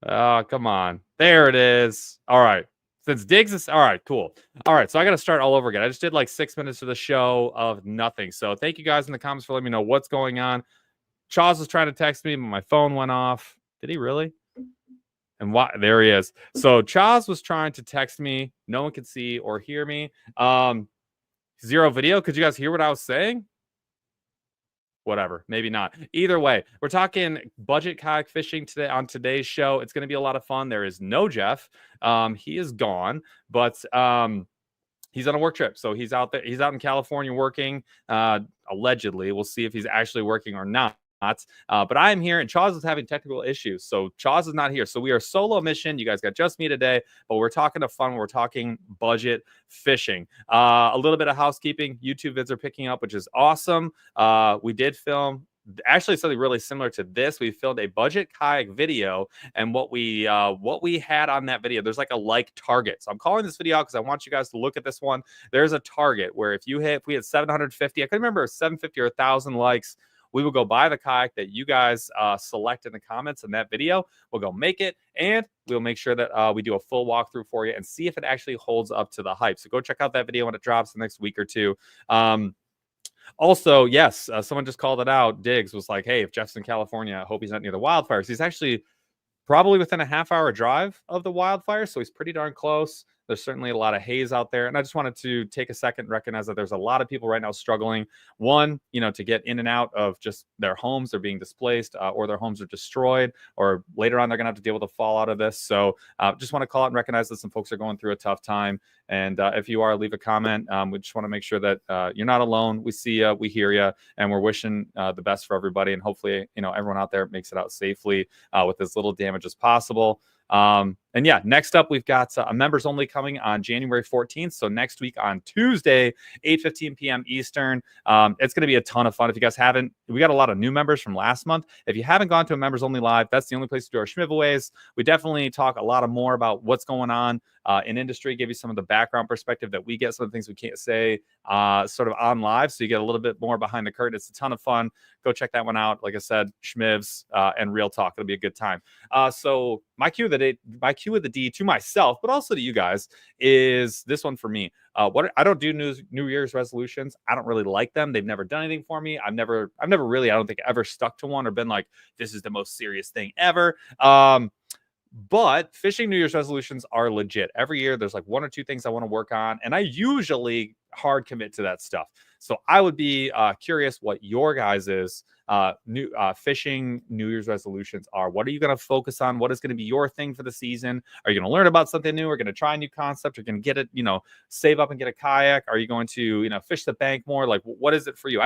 Oh, come on. There it is. All right. Since Diggs is all right, cool. All right, so I got to start all over again. I just did like 6 minutes of the show of nothing. So thank you guys in the comments for letting me know what's going on. Charles was trying to text me, but my phone went off. Did he really? And why? There he is. So Chaz was trying to text me. No one could see or hear me. Zero video. Could you guys hear what I was saying? Whatever, maybe not. Either way, we're talking budget kayak fishing today on today's show. It's going to be a lot of fun. There is no Jeff. He is gone, but he's on a work trip, so he's out there. He's out in California working. Allegedly, we'll see if he's actually working or not. But I am here, and Chaz is having technical issues, so Chaz is not here. So we are solo mission. You guys got just me today, but we're talking to fun. We're talking budget fishing. A little bit of housekeeping. YouTube vids are picking up, which is awesome. We did film actually something really similar to this. We filmed a budget kayak video, and what we had on that video, there's like a like target. So I'm calling this video out because I want you guys to look at this one. There's a target where if we had 750, I couldn't remember 750 or 1,000 likes, we will go buy the kayak that you guys select in the comments in that video. We'll go make it, and we'll make sure that we do a full walkthrough for you and see if it actually holds up to the hype. So go check out that video when it drops the next week or two. Also, yes, someone just called it out. Diggs was like, hey, if Jeff's in California, I hope he's not near the wildfires. He's actually probably within a half-hour drive of the wildfire, so he's pretty darn close. There's certainly a lot of haze out there, and I just wanted to take a second and recognize that there's a lot of people right now struggling. One, to get in and out of just their homes. They're being displaced, or their homes are destroyed, or later on they're going to have to deal with the fallout of this. So just want to call out and recognize that some folks are going through a tough time. And if you are, leave a comment. We just want to make sure that you're not alone. We see you, we hear you, and we're wishing the best for everybody. And hopefully, everyone out there makes it out safely with as little damage as possible. And yeah, next up, we've got a members only coming on January 14th. So next week on Tuesday, 8:15 p.m. Eastern. It's going to be a ton of fun. If you guys haven't, we got a lot of new members from last month. If you haven't gone to a members only live, that's the only place to do our schmivaways. We definitely talk a lot more about what's going on in industry, give you some of the background perspective that we get, some of the things we can't say sort of on live. So you get a little bit more behind the curtain. It's a ton of fun. Go check that one out. Like I said, schmivs and real talk. It'll be a good time. So my cue of the D to myself, but also to you guys, is this one for me. What I don't do New Year's resolutions. I don't really like them. They've never done anything for me. I've never really, I don't think, ever stuck to one or been like, this is the most serious thing ever. But fishing New Year's resolutions are legit. Every year, there's like one or two things I want to work on, and I usually hard commit to that stuff. So I would be curious what your guys' new fishing New Year's resolutions are. What are you going to focus on? What is going to be your thing for the season? Are you going to learn about something new? Are you going to try a new concept? Are you going to get it, save up and get a kayak? Are you going to, fish the bank more? Like, what is it for you?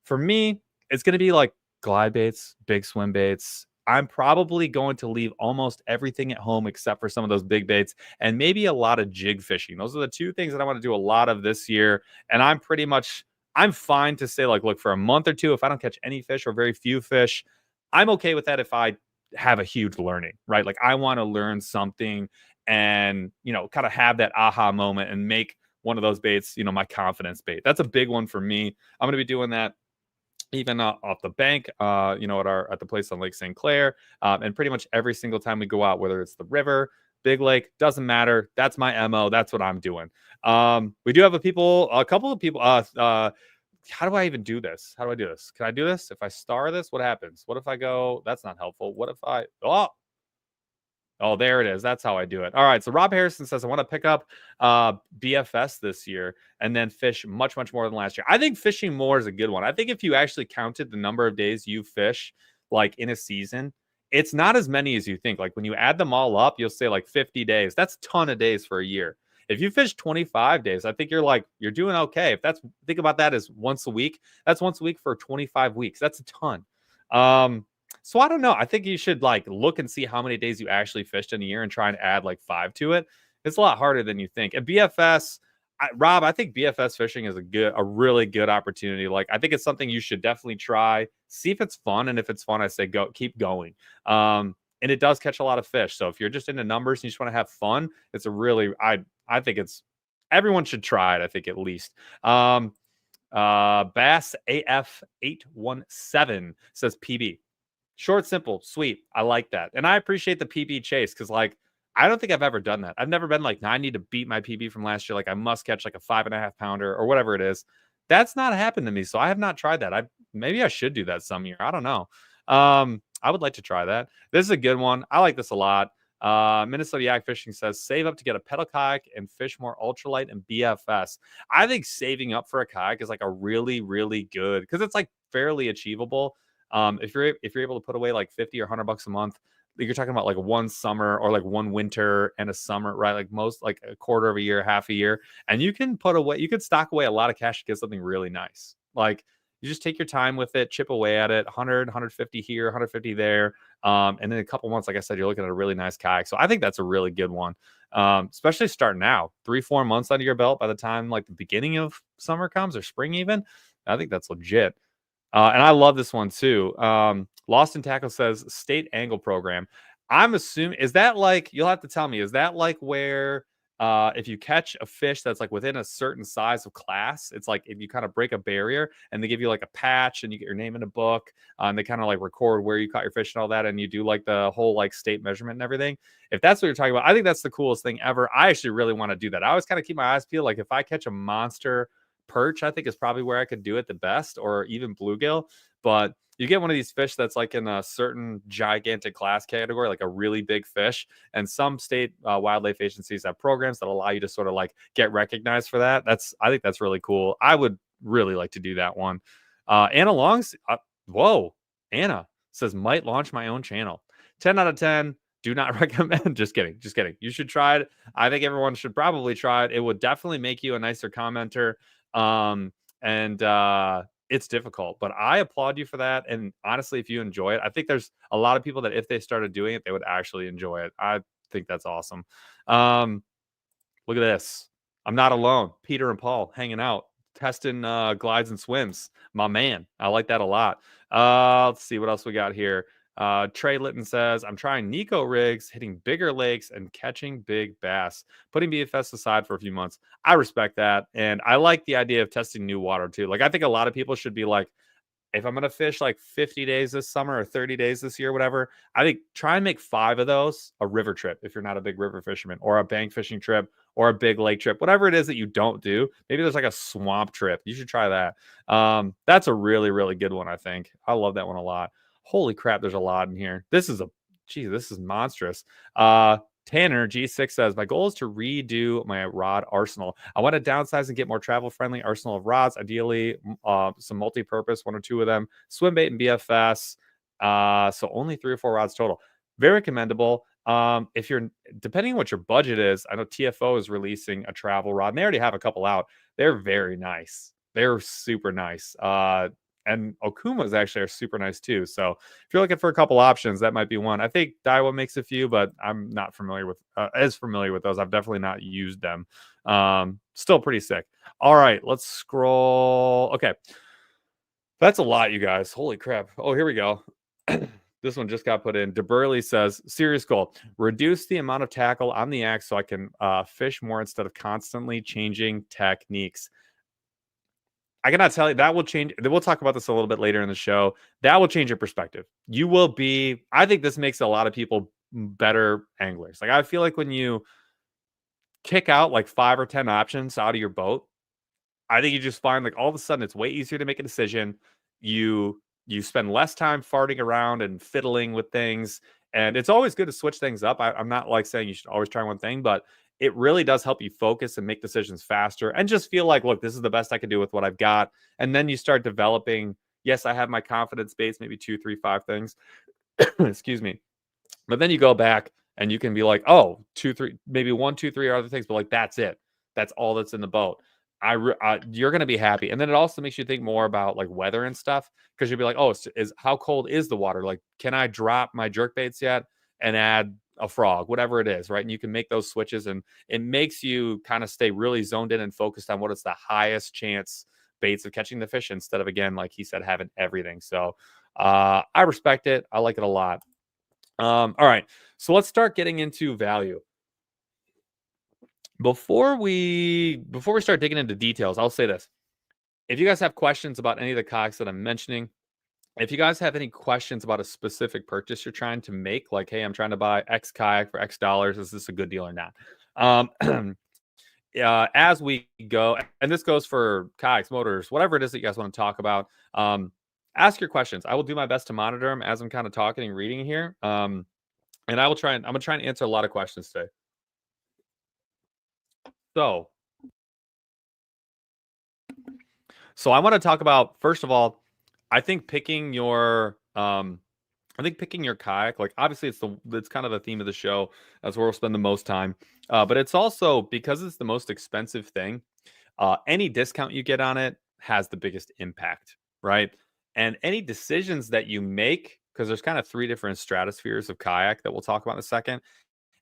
For me, it's going to be like glide baits, big swim baits. I'm probably going to leave almost everything at home except for some of those big baits and maybe a lot of jig fishing. Those are the two things that I want to do a lot of this year. And I'm fine to say, like, look, for a month or two, if I don't catch any fish or very few fish, I'm okay with that if I have a huge learning, right? Like, I want to learn something and, kind of have that aha moment and make one of those baits, my confidence bait. That's a big one for me. I'm going to be doing that even off the bank, at the place on Lake St. Clair, and pretty much every single time we go out, whether it's the river, big lake, doesn't matter. That's my MO. That's what I'm doing. We do have a couple of people. How do I even do this? How do I do this? Can I do this? If I star this, what happens? What if I go? That's not helpful. What if I? Oh, there it is. That's how I do it. All right. So Rob Harrison says, I want to pick up BFS this year and then fish much, much more than last year. I think fishing more is a good one. I think if you actually counted the number of days you fish like in a season, it's not as many as you think. Like when you add them all up, you'll say like 50 days. That's a ton of days for a year. If you fish 25 days, I think you're doing okay. Think about that as once a week. That's once a week for 25 weeks. That's a ton. So I don't know. I think you should look and see how many days you actually fished in a year and try and add 5 to it. It's a lot harder than you think. And BFS, Rob, I think BFS fishing is a really good opportunity. I think it's something you should definitely try. See if it's fun, and if it's fun, I say keep going. And it does catch a lot of fish. So if you're just into numbers and you just want to have fun, it's I think everyone should try it. I think at least. Bass AF 817 says PB. Short, simple, sweet. I like that. And I appreciate the PB chase because, like, I don't think I've ever done that. I've never been like, I need to beat my PB from last year. Like, I must catch like a 5.5 pounder or whatever it is. That's not happened to me. So I have not tried that. Maybe I should do that some year. I don't know. I would like to try that. This is a good one. I like this a lot. Minnesota Yak Fishing says, save up to get a pedal kayak and fish more ultralight and BFS. I think saving up for a kayak is like a really, really good, because it's like fairly achievable. If you're able to put away like 50 or $100 a month, you're talking about like one summer or like one winter and a summer, right? Like most, like a quarter of a year, half a year, and you can stock away a lot of cash to get something really nice. Like, you just take your time with it, chip away at it, 100, 150 here, 150 there. And in a couple months, like I said, you're looking at a really nice kayak. So I think that's a really good one, especially starting now, 3-4 months under your belt by the time like the beginning of summer comes or spring even. I think that's legit. And I love this one too. Lost in Tackle says state angle program. I'm assuming, is that like, you'll have to tell me, is that like where if you catch a fish that's like within a certain size of class, it's like if you kind of break a barrier and they give you like a patch and you get your name in a book, and they kind of like record where you caught your fish and all that, and you do like the whole like state measurement and everything. If that's what you're talking about, I think that's the coolest thing ever. I actually really want to do that. I always kind of keep my eyes peeled. Like, if I catch a monster perch, I think is probably where I could do it the best, or even bluegill. But you get one of these fish that's like in a certain gigantic class category, like a really big fish. And some state wildlife agencies have programs that allow you to sort of like get recognized for that. I think that's really cool. I would really like to do that one. Anna Longs, whoa, Anna says, might launch my own channel. 10 out of 10. Do not recommend. Just kidding. Just kidding. You should try it. I think everyone should probably try it. It would definitely make you a nicer commenter. And it's difficult, but I applaud you for that. And honestly, if you enjoy it, I think there's a lot of people that if they started doing it, they would actually enjoy it. I think that's awesome. Look at this. I'm not alone. Peter and Paul hanging out, testing glides and swims. My man. I like that a lot. Let's see what else we got here. Trey Litton says, I'm trying Nico rigs, hitting bigger lakes and catching big bass, putting BFS aside for a few months. I respect that. And I like the idea of testing new water too. Like, I think a lot of people should be like, if I'm going to fish like 50 days this summer or 30 days this year, whatever, I think try and make 5 of those a river trip. If you're not a big river fisherman, or a bank fishing trip, or a big lake trip, whatever it is that you don't do, maybe there's like a swamp trip. You should try that. That's a really, really good one. I think I love that one a lot. Holy crap, there's a lot in here. This is monstrous. Tanner G6 says, my goal is to redo my rod arsenal. I want to downsize and get more travel-friendly arsenal of rods, ideally some multi-purpose, 1 or 2 of them, swim bait and BFS. So only 3 or 4 rods total. Very commendable. If you're, depending on what your budget is, I know TFO is releasing a travel rod, and they already have a couple out. They're very nice. They're super nice. And Okumas actually are super nice too. So if you're looking for a couple options, that might be one. I think Daiwa makes a few, but I'm not familiar with those. I've definitely not used them. Still pretty sick. All right, let's scroll. Okay. That's a lot, you guys. Holy crap. Oh, here we go. This one just got put in. DeBurley says, serious goal, reduce the amount of tackle on the axe so I can fish more instead of constantly changing techniques. I cannot tell you, that will change. We'll talk about this a little bit later in the show. That will change your perspective. You will be, I think this makes a lot of people better anglers. Like, I feel like when you kick out like 5 or 10 options out of your boat, I think you just find like all of a sudden it's way easier to make a decision. You spend less time farting around and fiddling with things. And it's always good to switch things up. I'm not like saying you should always try one thing, but it really does help you focus and make decisions faster and just feel like, look, this is the best I can do with what I've got. And then you start developing, yes, I have my confidence base, maybe 2, 3, 5 things. Excuse me. But then you go back and you can be like, oh, 2, 3, maybe 1, 2, 3 other things, but like, that's it. That's all that's in the boat. You're going to be happy. And then it also makes you think more about like weather and stuff, because you'll be like, oh, how cold is the water? Like, can I drop my jerk baits yet and add a frog, whatever it is, right? And you can make those switches, and it makes you kind of stay really zoned in and focused on what is the highest chance baits of catching the fish, instead of, again, like he said, having everything. So I respect it. I like it a lot. All right, so let's start getting into value. Before we start digging into details, I'll say this. If you guys have questions about any of the kayaks that I'm mentioning, If you guys have any questions about a specific purchase you're trying to make, like, hey, I'm trying to buy X kayak for X dollars, is this a good deal or not? As we go, and this goes for kayaks, motors, whatever it is that you guys want to talk about, ask your questions. I will do my best to monitor them as I'm kind of talking and reading here. And I'm gonna try and answer a lot of questions today. So, so I want to talk about, first of all, I think picking your kayak, like, obviously it's kind of the theme of the show. That's where we'll spend the most time. But it's also because it's the most expensive thing. Any discount you get on it has the biggest impact, right? And any decisions that you make, because there's kind of three different stratospheres of kayak that we'll talk about in a second.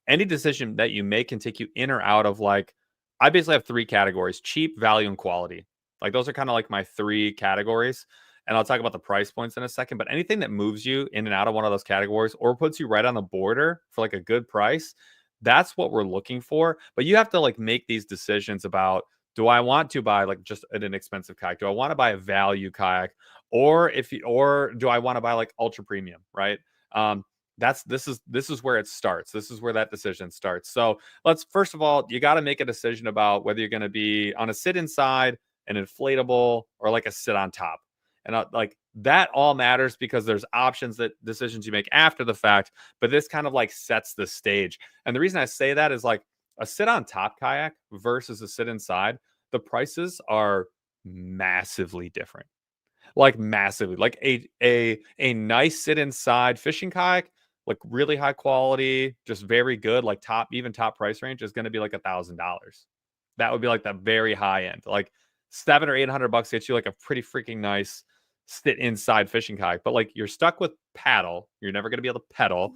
Any decision that you make can take you in or out of, like, I basically have three categories: cheap, value, and quality. Like, those are kind of like my three categories. And I'll talk about the price points in a second. But anything that moves you in and out of one of those categories or puts you right on the border for like a good price, that's what we're looking for. But you have to like make these decisions about, do I want to buy like just an inexpensive kayak? Do I want to buy a value kayak? Or do I want to buy like ultra premium, right? Um, this is where it starts. This is where that decision starts. So let's, first of all, you got to make a decision about whether you're going to be on a sit inside, an inflatable, or like a sit on top. And like that all matters because there's options, that decisions you make after the fact, but this kind of like sets the stage. And the reason I say that is, like, a sit on top kayak versus a sit inside, the prices are massively different. Like, massively. Like a nice sit inside fishing kayak, like really high quality, just very good, like top price range, is going to be like $1,000. That would be like the very high end. Like 700 or 800 bucks gets you like a pretty freaking nice sit inside fishing kayak. But like, you're stuck with paddle. You're never going to be able to pedal.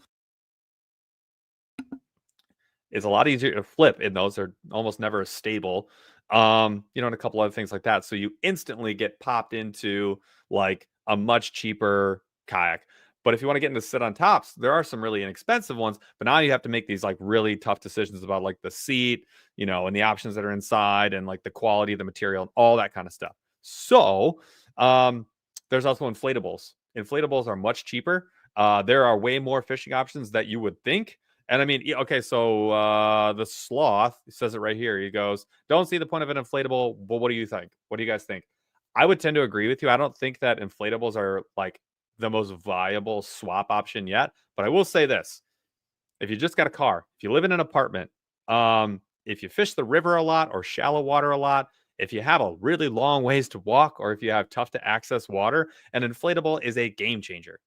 It's a lot easier to flip in those. They're almost never as stable. And a couple other things like that. So you instantly get popped into like a much cheaper kayak. But if you want to get into sit on tops, there are some really inexpensive ones. But now you have to make these like really tough decisions about like the seat, and the options that are inside, and like the quality of the material and all that kind of stuff. So there's also inflatables. Inflatables are much cheaper. There are way more fishing options that you would think. And I mean, okay, so the sloth says it right here. He goes, "Don't see the point of an inflatable, but what do you think? What do you guys think?" I would tend to agree with you. I don't think that inflatables are like the most viable swap option yet. But I will say this: if you just got a car, if you live in an apartment, if you fish the river a lot or shallow water a lot, if you have a really long ways to walk, or if you have tough to access water, an inflatable is a game changer.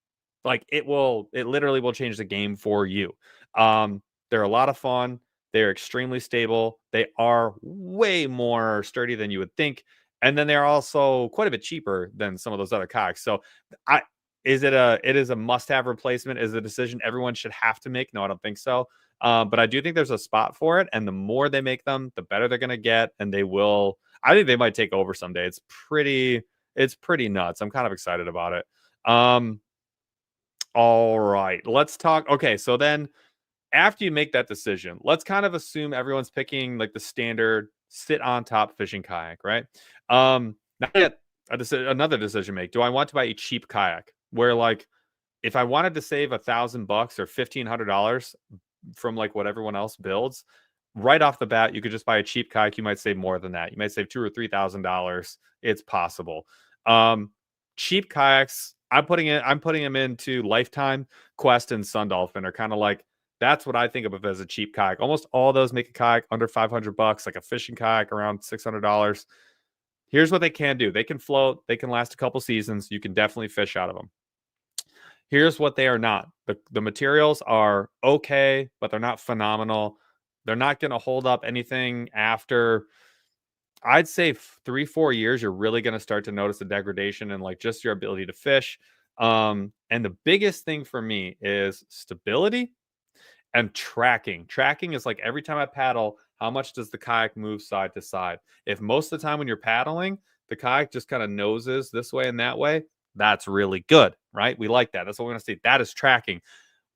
Like, it literally will change the game for you. They're a lot of fun. They're extremely stable. They are way more sturdy than you would think. And then they're also quite a bit cheaper than some of those other kayaks. So I it is a must-have replacement? Is a decision everyone should have to make? No, I don't think so. But I do think there's a spot for it, and the more they make them, the better they're gonna get, and they will. I think they might take over someday. It's pretty nuts. I'm kind of excited about it. All right, let's talk. Okay, so then after you make that decision, let's kind of assume everyone's picking like the standard sit on top fishing kayak, right? Now yet another decision make. Do I want to buy a cheap kayak? Where, like, if I wanted to save $1,000 or $1,500 from like what everyone else builds, right off the bat, you could just buy a cheap kayak. You might save more than that. You might save $2,000 or $3,000. It's possible. Cheap kayaks, I'm putting them into Lifetime, Quest, and Sun Dolphin are kind of like, that's what I think of as a cheap kayak. Almost all those make a kayak under $500, like a fishing kayak around $600. Here's what they can do: they can float, they can last a couple seasons. You can definitely fish out of them. Here's what they are not: the materials are okay, but they're not phenomenal. They're not going to hold up anything after, I'd say, 3-4 years. You're really going to start to notice the degradation and like just your ability to fish. And the biggest thing for me is stability and tracking. Tracking is like, every time I paddle, how much does the kayak move side to side? If most of the time when you're paddling, the kayak just kind of noses this way and that way, that's really good, right? We like that. That's what we're going to see. That is tracking.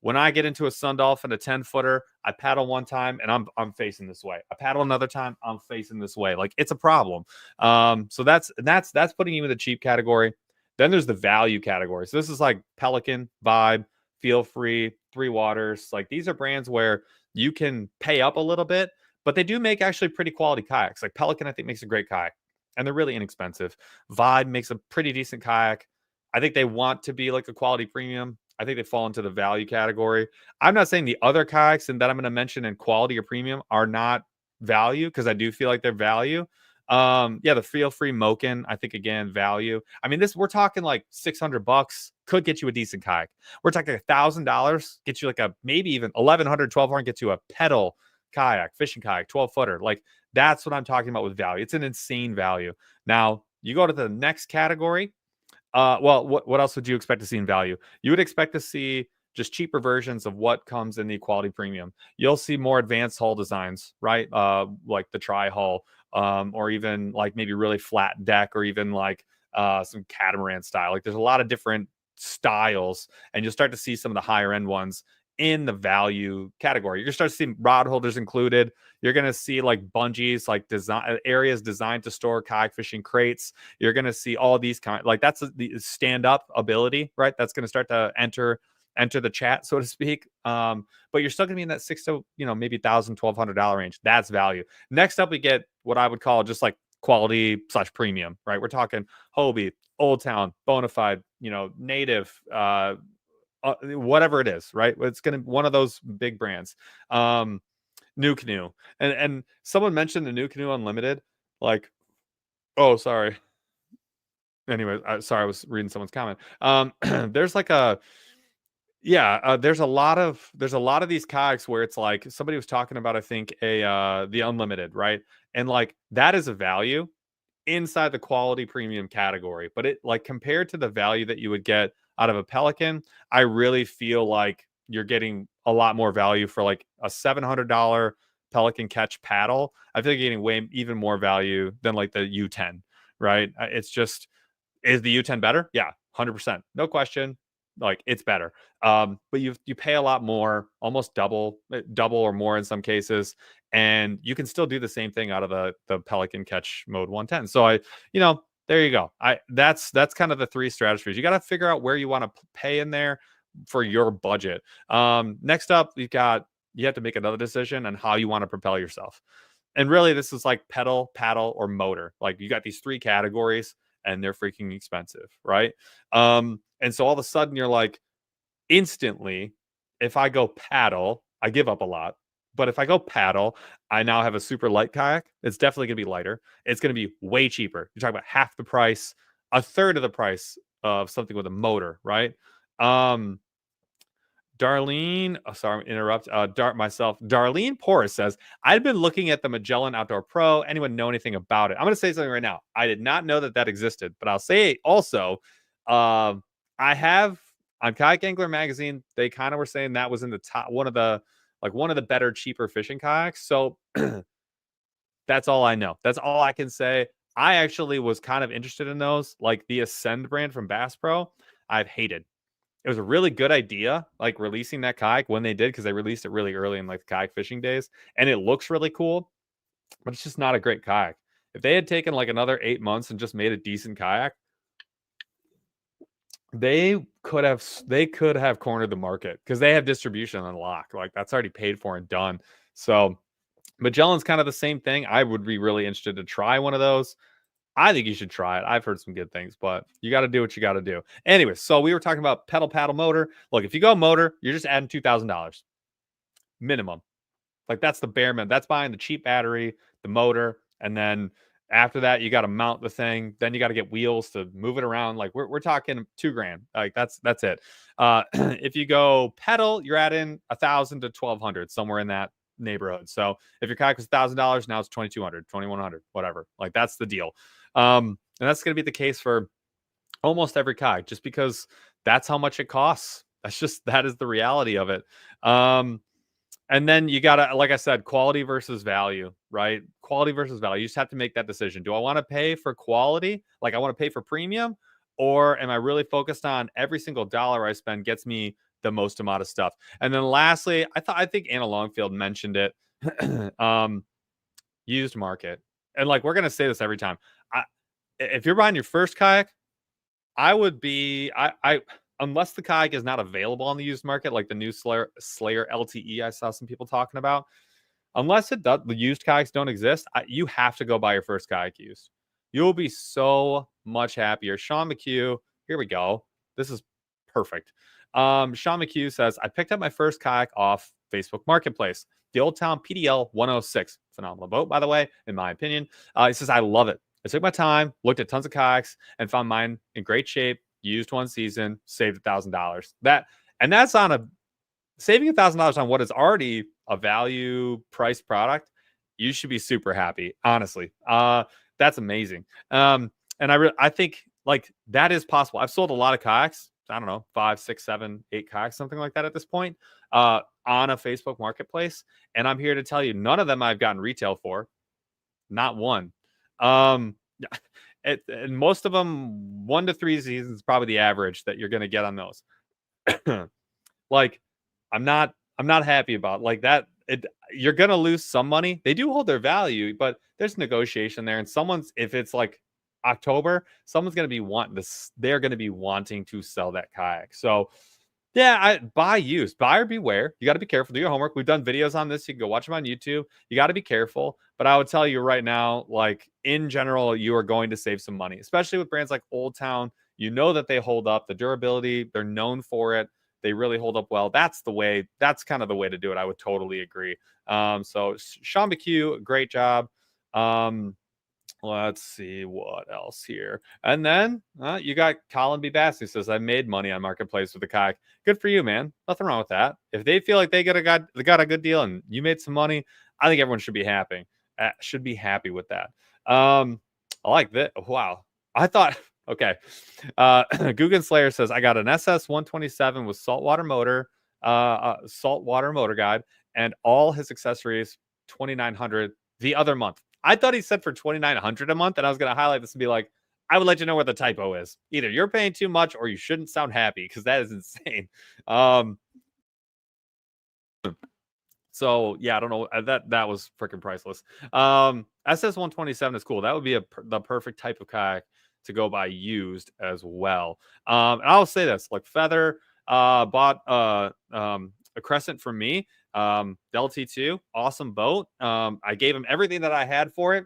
When I get into a Sun Dolphin, a 10-footer, I paddle one time and I'm facing this way. I paddle another time, I'm facing this way. Like, it's a problem. So that's putting you in the cheap category. Then there's the value category. So this is like Pelican, Vibe, Feel Free, Three Waters. Like these are brands where you can pay up a little bit, but they do make actually pretty quality kayaks. Like Pelican, I think makes a great kayak, and they're really inexpensive. Vibe makes a pretty decent kayak. I think they want to be like a quality premium. I think they fall into the value category. I'm not saying the other kayaks and that I'm going to mention in quality or premium are not value, because I do feel like they're value. Yeah, the Feel Free Moken, I think again, value. I mean, this we're talking like $600 could get you a decent kayak. We're talking $1,000, get you like a maybe even 1,100, 1,200, get you a pedal kayak, fishing kayak, 12-footer. Like that's what I'm talking about with value. It's an insane value. Now you go to the next category. Well, what else would you expect to see in value? You would expect to see just cheaper versions of what comes in the quality premium. You'll see more advanced hull designs, right? Like the tri hull, or even like maybe really flat deck, or even like some catamaran style. Like there's a lot of different styles, and you'll start to see some of the higher end ones in the value category. You're going to start to see rod holders included. You're going to see like bungees, like design areas designed to store kayak fishing crates. You're going to see all these kind, like that's the stand up ability, right? That's going to start to enter the chat, so to speak. But you're still going to be in that $6 to maybe $1,000, $1,200 range. That's value. Next up, we get what I would call just like quality / premium, right? We're talking Hobie, Old Town, Bonafide, Native, whatever it is, right? It's going to one of those big brands. New Canoe, and someone mentioned the New Canoe Unlimited. Like, oh, sorry. Anyway, sorry, I was reading someone's comment. There's like a there's a lot of these kayaks where it's like somebody was talking about, I think, the Unlimited, right? And like that is a value inside the quality premium category, but it, like, compared to the value that you would get out of a Pelican, I really feel like you're getting a lot more value for like a $700 Pelican catch paddle. I feel like you're getting way even more value than like the U10, right? It's just, is the U10 better? Yeah, 100%, no question. Like it's better, but you pay a lot more, almost double or more in some cases, and you can still do the same thing out of the Pelican Catch Mode 110. So there you go. That's kind of the three strategies. You got to figure out where you want to pay in there for your budget. Next up, you have to make another decision on how you want to propel yourself. And really, this is like pedal, paddle, or motor. Like you got these three categories, and they're freaking expensive, right? And so all of a sudden you're like, instantly, if I go paddle, I give up a lot. But if I go paddle, I now have a super light kayak. It's definitely going to be lighter. It's going to be way cheaper. You're talking about half the price, a third of the price of something with a motor, right? Darlene, sorry, interrupt. Darlene Porras says, I've been looking at the Magellan Outdoor Pro. Anyone know anything about it? I'm going to say something right now. I did not know that existed, but I'll say also, I have on Kayak Angler magazine, they kind of were saying that was in the top, one of the better, cheaper fishing kayaks. So that's all I know. That's all I can say. I actually was kind of interested in those, like the Ascend brand from Bass Pro. I've hated. It was a really good idea, like releasing that kayak when they did, because they released it really early in like the kayak fishing days, and it looks really cool, but it's just not a great kayak. If they had taken like another 8 months and just made a decent kayak, they could have cornered the market, because they have distribution on lock. Like that's already paid for and done. So Magellan's kind of the same thing. I would be really interested to try one of those. I think you should try it. I've heard some good things, but you got to do what you got to do. Anyway, so we were talking about pedal paddle motor. Look, if you go motor, you're just adding $2,000 minimum. Like that's the bare minimum. That's buying the cheap battery, the motor, and then after that, you got to mount the thing. Then you got to get wheels to move it around. Like we're talking $2,000. Like that's it. If you go pedal, you're adding 1,000 to 1,200, somewhere in that neighborhood. So if your kayak was $1,000, now it's 2,200, 2,100, whatever. Like that's the deal. And that's going to be the case for almost every kayak, just because that's how much it costs. That is the reality of it. And then you gotta, like I said, quality versus value, right? Quality versus value. You just have to make that decision. Do I want to pay for quality? Like I want to pay for premium, or am I really focused on every single dollar I spend gets me the most amount of stuff? And then lastly, I think Anna Longfield mentioned it. Used market. And like we're gonna say this every time. If you're buying your first kayak, I would be I unless the kayak is not available on the used market, like the new Slayer LTE I saw some people talking about. Unless it does, the used kayaks don't exist. You have to go buy your first kayak used. You'll be so much happier. Sean McHugh, here we go. This is perfect. Sean McHugh says, I picked up my first kayak off Facebook Marketplace, the Old Town PDL 106. Phenomenal boat, by the way, in my opinion. He says, I love it. I took my time, looked at tons of kayaks, and found mine in great shape. Used one season, saved $1,000. That's on a saving $1,000 on what is already a value price product. You should be super happy, honestly. That's amazing. And I think like that is possible. I've sold a lot of kayaks. I don't know, 5, 6, 7, 8 kayaks, something like that at this point, on a Facebook Marketplace. And I'm here to tell you, none of them I've gotten retail for. Not one. And most of them, 1 to 3 seasons is probably the average that you're going to get on those. Like, I'm not happy about like that. You're going to lose some money. They do hold their value, but there's negotiation there. And if it's like October, someone's going to be wanting this. They're going to be wanting to sell that kayak. So yeah, buy used. Buyer beware. You got to be careful. Do your homework. We've done videos on this. You can go watch them on YouTube. You got to be careful. But I would tell you right now, like in general, you are going to save some money, especially with brands like Old Town. You know that they hold up. The durability, they're known for it. They really hold up well. That's the way. That's kind of the way to do it. I would totally agree. So Sean McHugh, great job. Let's see what else here. And then you got Colin B. Bass who says, I made money on Marketplace with the kayak. Good for you, man. Nothing wrong with that. If they feel like they got a good deal and you made some money, I think everyone should be happy. With that. I like that. Wow. I thought, okay. Guggen Slayer says, I got an SS 127 with saltwater motor guide, and all his accessories, $2,900 the other month. I thought he said for $2,900 a month, and I was going to highlight this and be like, I would let you know where the typo is. Either you're paying too much or you shouldn't sound happy, because that is insane. So yeah, I don't know. That was freaking priceless. SS 127 is cool. That would be the perfect type of kayak to go buy used as well. And I'll say this, like Feather bought a Crescent from me. LT2, awesome boat. I gave him everything that I had for it,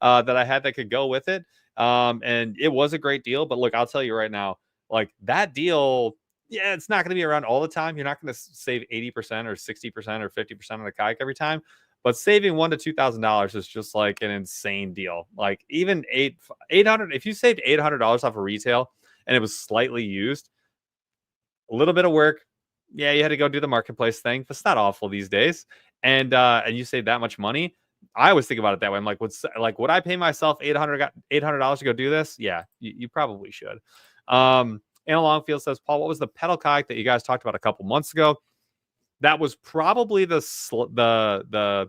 that could go with it. And it was a great deal. But look, I'll tell you right now, like that deal, yeah, it's not going to be around all the time. You're not going to save 80% or 60% or 50% on a kayak every time. But saving $1,000 to $2,000 is just like an insane deal. Like even 800, if you saved $800 off of retail and it was slightly used, a little bit of work. Yeah, you had to go do the marketplace thing, but it's not awful these days. And you save that much money. I always think about it that way. I'm like, would I pay myself $800 to go do this? Yeah, you probably should. Anna Longfield says, Paul, what was the pedal kayak that you guys talked about a couple months ago? That was probably the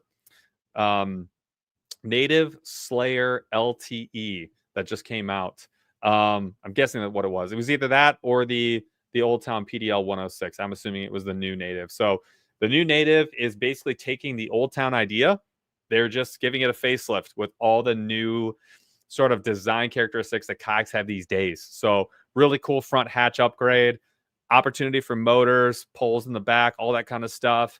native Slayer LTE that just came out. I'm guessing that what it was. It was either that or the Old Town PDL 106. I'm assuming it was the new native. So the new native is basically taking the Old Town idea. They're just giving it a facelift with all the new sort of design characteristics that kayaks have these days. So really cool front hatch upgrade, opportunity for motors, poles in the back, all that kind of stuff.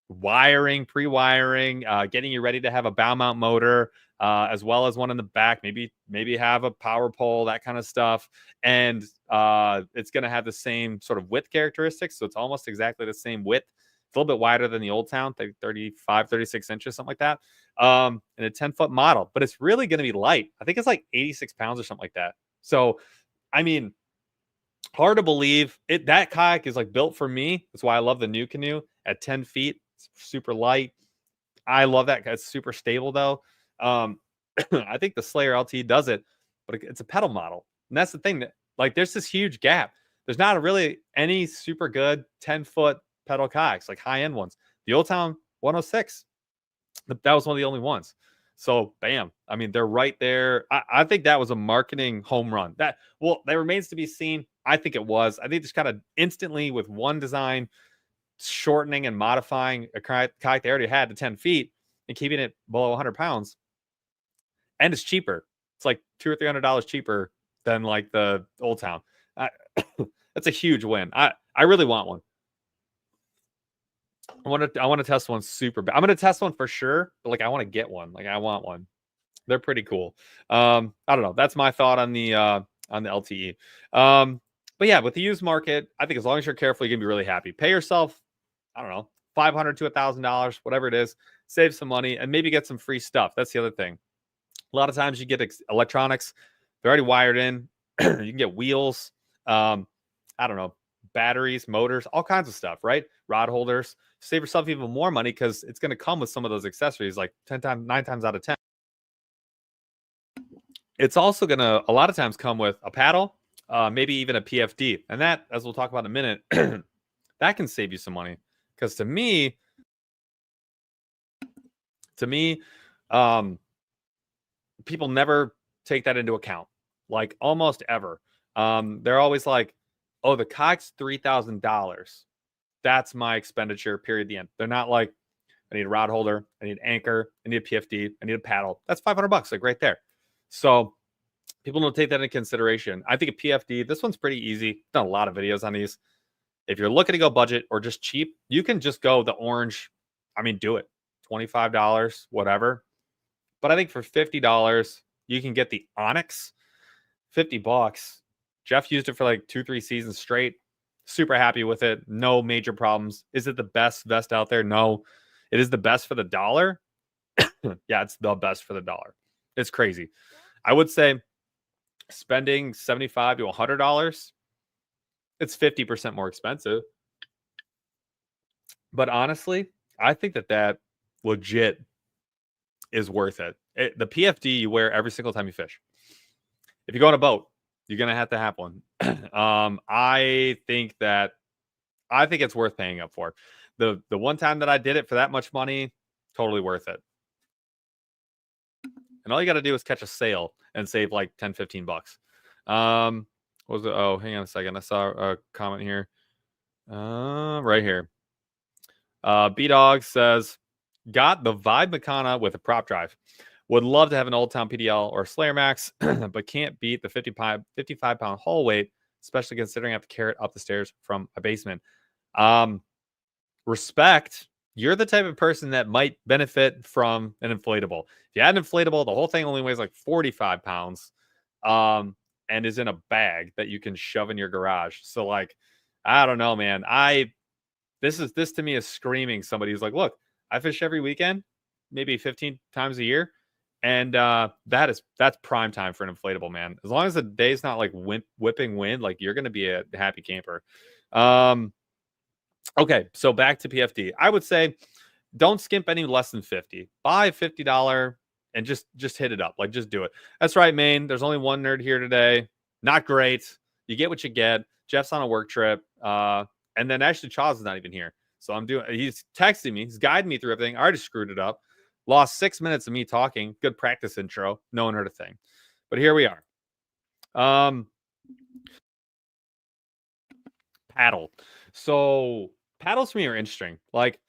Wiring, pre-wiring, getting you ready to have a bow mount motor, as well as one in the back, maybe have a power pole, that kind of stuff. And it's going to have the same sort of width characteristics. So it's almost exactly the same width. It's a little bit wider than the Old Town, 35, 36 inches, something like that. And a 10-foot model, but it's really going to be light. I think it's like 86 pounds or something like that. So, I mean, hard to believe it. That kayak is like built for me. That's why I love the new canoe at 10 feet. It's super light. I love that. It's super stable though. I think the Slayer LT does it, but it's a pedal model. And that's the thing, that like there's this huge gap. There's not really any super good 10-foot pedal kayaks, like high-end ones. The Old Town 106, that was one of the only ones. So bam. I mean, they're right there. I think that was a marketing home run. That remains to be seen. I think it was. I think just kind of instantly with one design, shortening and modifying a kayak they already had to 10 feet and keeping it below 100 pounds. And it's cheaper. It's like $200 or $300 cheaper than like the Old Town. That's a huge win. I really want one. I want to test one super bad. I'm gonna test one for sure, but like I want to get one. Like I want one. They're pretty cool. I don't know. That's my thought on the LTE. But yeah, with the used market, I think as long as you're careful, you're gonna be really happy. Pay yourself, I don't know, $500 to $1,000, whatever it is. Save some money and maybe get some free stuff. That's the other thing. A lot of times you get electronics, they're already wired in. You can get wheels. I don't know, batteries, motors, all kinds of stuff, right? Rod holders. Save yourself even more money because it's going to come with some of those accessories, like 9 times out of 10. It's also going to, a lot of times, come with a paddle, maybe even a PFD. And that, as we'll talk about in a minute, that can save you some money. Because to me, people never take that into account, like almost ever. They're always like, oh, the kayak's $3,000. That's my expenditure, period, the end. They're not like, I need a rod holder, I need an anchor, I need a PFD, I need a paddle. That's $500, like right there. So people don't take that into consideration. I think a PFD, this one's pretty easy. Done a lot of videos on these. If you're looking to go budget or just cheap, you can just go the orange. I mean, do it. $25, whatever. But I think for $50, you can get the Onyx. $50. Jeff used it for like 2-3 seasons straight. Super happy with it. No major problems. Is it the best vest out there? No. It is the best for the dollar. Yeah, it's the best for the dollar. It's crazy. I would say spending $75 to $100, it's 50% more expensive. But honestly, I think that legit is worth it. The PFD you wear every single time you fish. If you go on a boat, you're gonna have to have one. I think it's worth paying up for. The one time that I did it for that much money, totally worth it. And all you got to do is catch a sale and save like 10, $15. What was it? Oh, hang on a second. I saw a comment here. Right here. B-Dog says, got the Vibe Makana with a prop drive. Would love to have an Old Town PDL or Slayer Max, but can't beat the 55-pound hull weight, especially considering I have to carry it up the stairs from my basement. Respect. You're the type of person that might benefit from an inflatable. If you had an inflatable, the whole thing only weighs like 45 pounds and is in a bag that you can shove in your garage. So, like, I don't know, man. This to me is screaming somebody who's like, look, I fish every weekend, maybe 15 times a year. And that's prime time for an inflatable, man. As long as the day's not like whipping wind, like you're going to be a happy camper. Okay, so back to PFD. I would say don't skimp any less than 50. Buy $50 and just hit it up. Like, just do it. That's right, Maine. There's only one nerd here today. Not great. You get what you get. Jeff's on a work trip. And then actually Charles is not even here. So he's texting me. He's guiding me through everything. I already screwed it up. Lost 6 minutes of me talking. Good practice intro. No one heard a thing. But here we are. Paddle. So paddles for me are interesting. Like,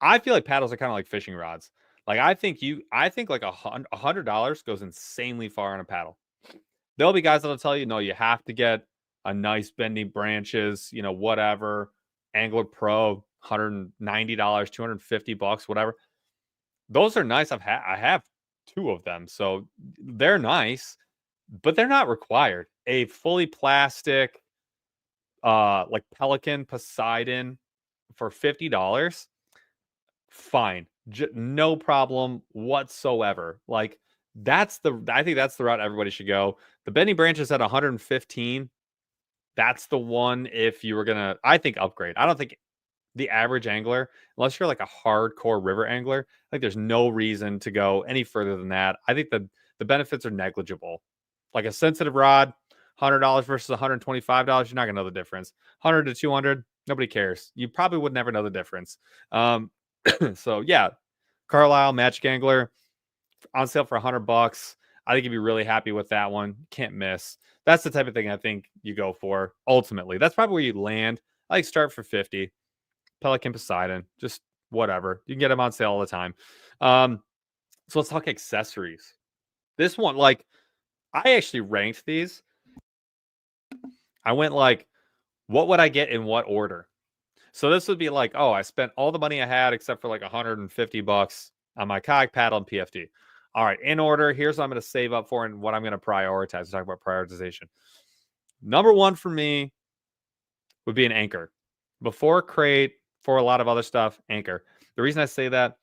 I feel like paddles are kind of like fishing rods. Like, I think like $100 goes insanely far on a paddle. There'll be guys that'll tell you, no, you have to get a nice bending branches, whatever. Angler Pro, $190, $250, whatever. Those are nice. I have 2 of them, so they're nice, but they're not required. A fully plastic, like Pelican Poseidon for $50, fine, no problem whatsoever. Like, I think that's the route everybody should go. The bending branches at 115. That's the one if you were gonna, I think, upgrade. I don't think the average angler, unless you're like a hardcore river angler, like there's no reason to go any further than that. I think the benefits are negligible. Like a sensitive rod, $100 versus $125, you're not gonna know the difference. 100 to 200, nobody cares. You probably would never know the difference. So yeah, Carlisle Magic Angler on sale for $100. I think you'd be really happy with that one. Can't miss. That's the type of thing I think you go for ultimately. That's probably where you land. I like start for 50. Pelican Poseidon, just whatever. You can get them on sale all the time. So let's talk accessories. This one, like, I actually ranked these. I went like, what would I get in what order? So this would be like, oh, I spent all the money I had except for like $150 on my kayak paddle and PFD. All right, in order, here's what I'm going to save up for and what I'm going to prioritize. Talk about prioritization. Number one for me would be an anchor. Before crate, for a lot of other stuff, anchor. The reason I say that,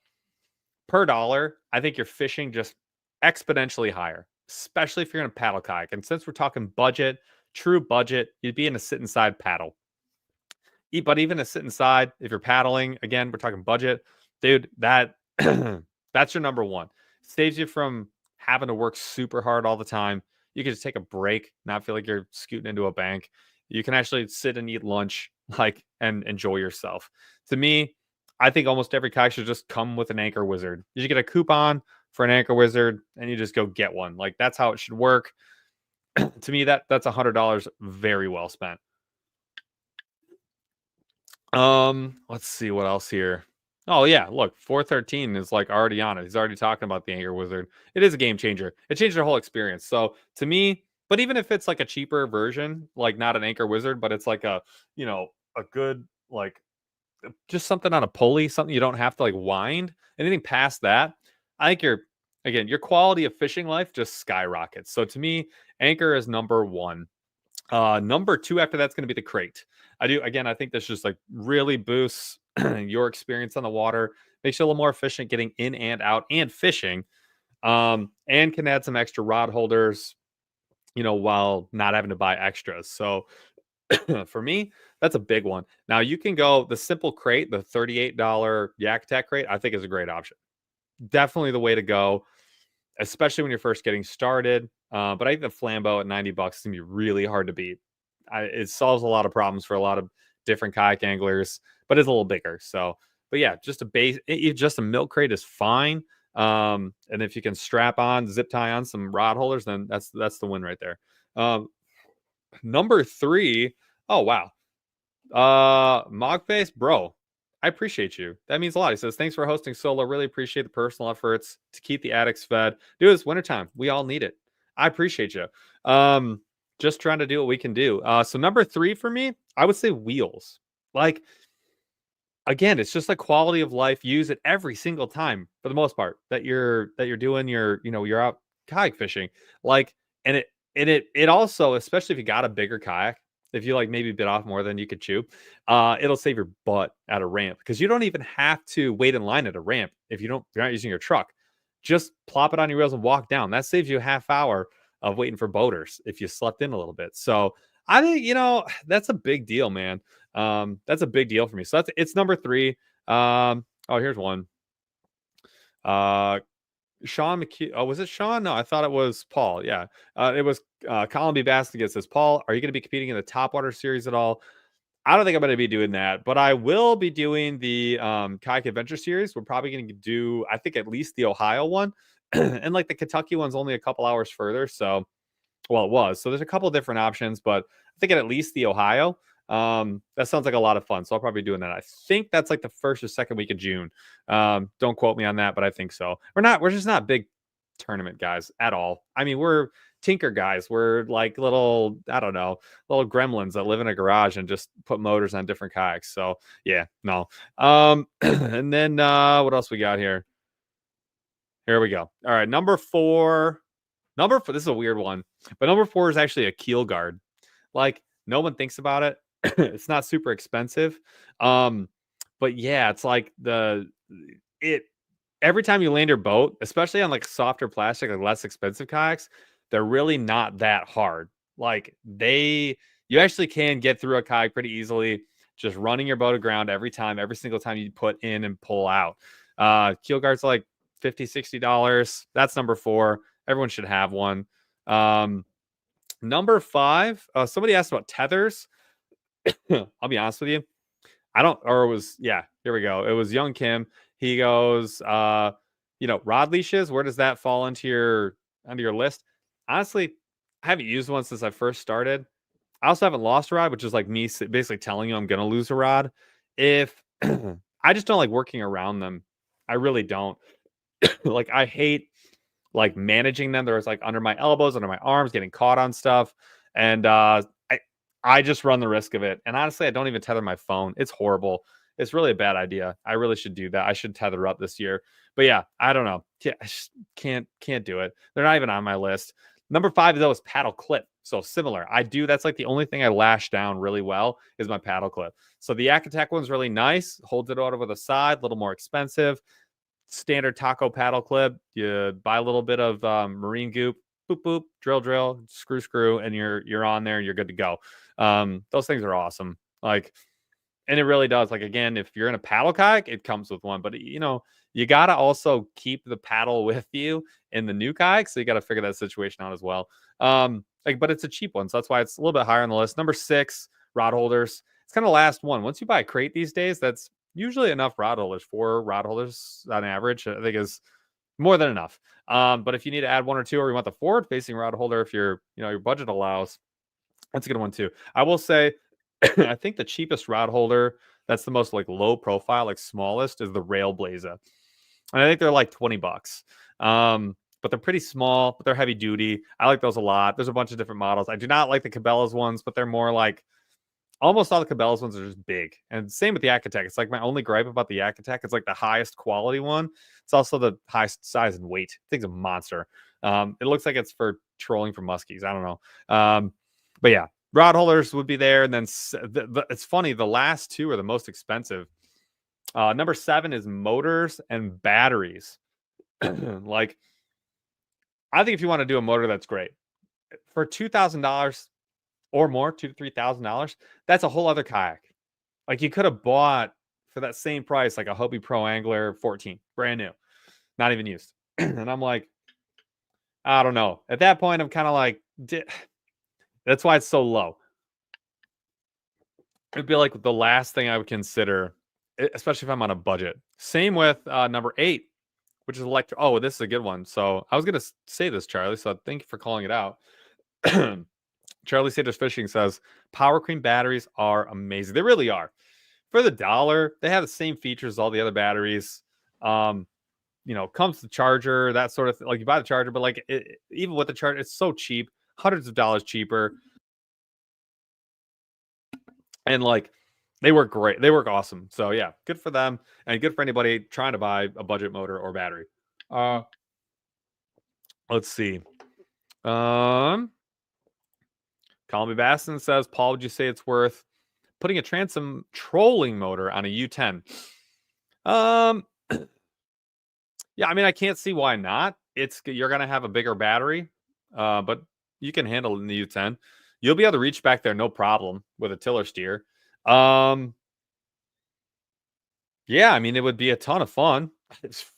per dollar, I think you're fishing just exponentially higher, especially if you're in a paddle kayak. And since we're talking budget, true budget, you'd be in a sit inside paddle. But even a sit inside, if you're paddling, again, we're talking budget, dude, that that's your number one. Saves you from having to work super hard all the time. You can just take a break, not feel like you're scooting into a bank. You can actually sit and eat lunch, like, and enjoy yourself. To me, I think almost every kayak should just come with an anchor wizard. You should get a coupon for an anchor wizard, and you just go get one. Like, that's how it should work. To me, that's $100 very well spent. Let's see what else here. Oh yeah, look, 413 is like already on it. He's already talking about the Anchor Wizard. It is a game changer. It changed their whole experience. So to me, but even if it's like a cheaper version, like not an Anchor Wizard, but it's like a, a good like just something on a pulley, something you don't have to like wind. Anything past that, I think your quality of fishing life just skyrockets. So to me, Anchor is number one. Number two after that's going to be the crate. I think this just like really boosts your experience on the water, makes you a little more efficient getting in and out and fishing, and can add some extra rod holders, while not having to buy extras. So for me, that's a big one. Now you can go the simple crate, the $38 Yak Attack crate, I think is a great option. Definitely the way to go, especially when you're first getting started. But I think the Flambeau at $90 is gonna be really hard to beat. It solves a lot of problems for a lot of different kayak anglers, but it's a little bigger. So, but yeah, just just a milk crate is fine. And if you can strap on, zip tie on some rod holders, then that's the win right there. Number three, oh wow, Mogface, bro, I appreciate you. That means a lot. He says, thanks for hosting solo. Really appreciate the personal efforts to keep the addicts fed. Dude, it's wintertime. We all need it. I appreciate you. Just trying to do what we can do. So number three for me, I would say wheels. Like, again, it's just like quality of life. Use it every single time for the most part that you're doing you're out kayak fishing. Like, and it also, especially if you got a bigger kayak, if you like maybe bit off more than you could chew, it'll save your butt at a ramp because you don't even have to wait in line at a ramp if you're not using your truck. Just plop it on your wheels and walk down. That saves you a half hour of waiting for boaters if you slept in a little bit. So I think that's a big deal, man. That's a big deal for me. So it's number three. Oh, here's one. Sean McKee. Oh, was it Sean? No, I thought it was Paul. Yeah. It was Colin B. Bastigan says, Paul, are you going to be competing in the Topwater series at all? I don't think I'm going to be doing that, but I will be doing the Kayak Adventure series. We're probably going to do, I think, at least the Ohio one. And like the Kentucky one's only a couple hours further. So, well, it was. So there's a couple different options, but I think at least the Ohio. That sounds like a lot of fun. So I'll probably be doing that. I think that's like the first or second week of June. Don't quote me on that, but I think so. We're just not big tournament guys at all. I mean, we're tinker guys. We're like little, I don't know, little gremlins that live in a garage and just put motors on different kayaks. So yeah, no. And then what else we got here? Here we go. All right, number four. This is a weird one, but number four is actually a keel guard. Like, no one thinks about it. It's not super expensive. But yeah, it's like every time you land your boat, especially on like softer plastic, like less expensive kayaks, they're really not that hard. Like you actually can get through a kayak pretty easily, just running your boat aground every single time you put in and pull out. Keel guards like $50-$60. That's number four. Everyone should have one. Number five, somebody asked about tethers. I'll be honest with you. Here we go. It was Young Kim. He goes, rod leashes, where does that fall into your list? Honestly, I haven't used one since I first started. I also haven't lost a rod, which is like me basically telling you I'm going to lose a rod. If I just don't like working around them. I really don't. Like, I hate like managing them. There's like under my elbows, under my arms, getting caught on stuff. And I just run the risk of it. And honestly, I don't even tether my phone. It's horrible. It's really a bad idea. I really should do that. I should tether up this year. But yeah, I don't know. Yeah, I just can't do it. They're not even on my list. Number 5 though is paddle clip. So similar. I do. That's like the only thing I lash down really well is my paddle clip. So the Yak Attack one's really nice. Holds it out with a side, a little more expensive. Standard taco paddle clip. You buy a little bit of marine goop, boop boop, drill, screw, and you're on there and you're good to go. Those things are awesome. Like, and it really does. Like, again, if you're in a paddle kayak, it comes with one. But you know, you gotta also keep the paddle with you in the new kayak, so you gotta figure that situation out as well. Like, but it's a cheap one, so that's why it's a little bit higher on the list. Number 6, rod holders. It's kind of last one. Once you buy a crate these days, that's usually enough rod holders. 4 rod holders on average, I think, is more than enough. But if you need to add 1 or 2, or you want the forward-facing rod holder, if your budget allows, that's a good one too. I will say, I think the cheapest rod holder that's the most like low profile, like smallest, is the Railblazer, and I think they're like $20. But they're pretty small, but they're heavy duty. I like those a lot. There's a bunch of different models. I do not like the Cabela's ones, but they're more like, almost all the Cabela's ones are just big. And same with the Yak Attack. It's like my only gripe about the Yak Attack. It's like the highest quality one. It's also the highest size and weight. Thing's a monster. It looks like it's for trolling for muskies. I don't know. But yeah, rod holders would be there. And then it's funny, the last 2 are the most expensive. Number 7 is motors and batteries. Like, I think if you want to do a motor, that's great. For $2,000 or more, $2,000 to $3,000, that's a whole other kayak. Like, you could have bought for that same price, like a Hobie Pro Angler 14, brand new, not even used. And I'm like, I don't know. At that point, I'm kind of like, that's why it's so low. It'd be like the last thing I would consider, especially if I'm on a budget. Same with number 8, which is electric. Oh, this is a good one. So I was going to say this, Charlie, so thank you for calling it out. Charlie Sanders Fishing says, Power Queen batteries are amazing. They really are. For the $1, they have the same features as all the other batteries. Comes the charger, that sort of thing. Like, you buy the charger, but like even with the charger, it's so cheap, hundreds of dollars cheaper. And like, they work great. They work awesome. So yeah, good for them, and good for anybody trying to buy a budget motor or battery. Let's see. Colin B. Basson says, Paul, would you say it's worth putting a transom trolling motor on a U10? Yeah, I mean, I can't see why not. You're gonna have a bigger battery, but you can handle it in the U10. You'll be able to reach back there no problem with a tiller steer. Yeah, I mean, it would be a ton of fun.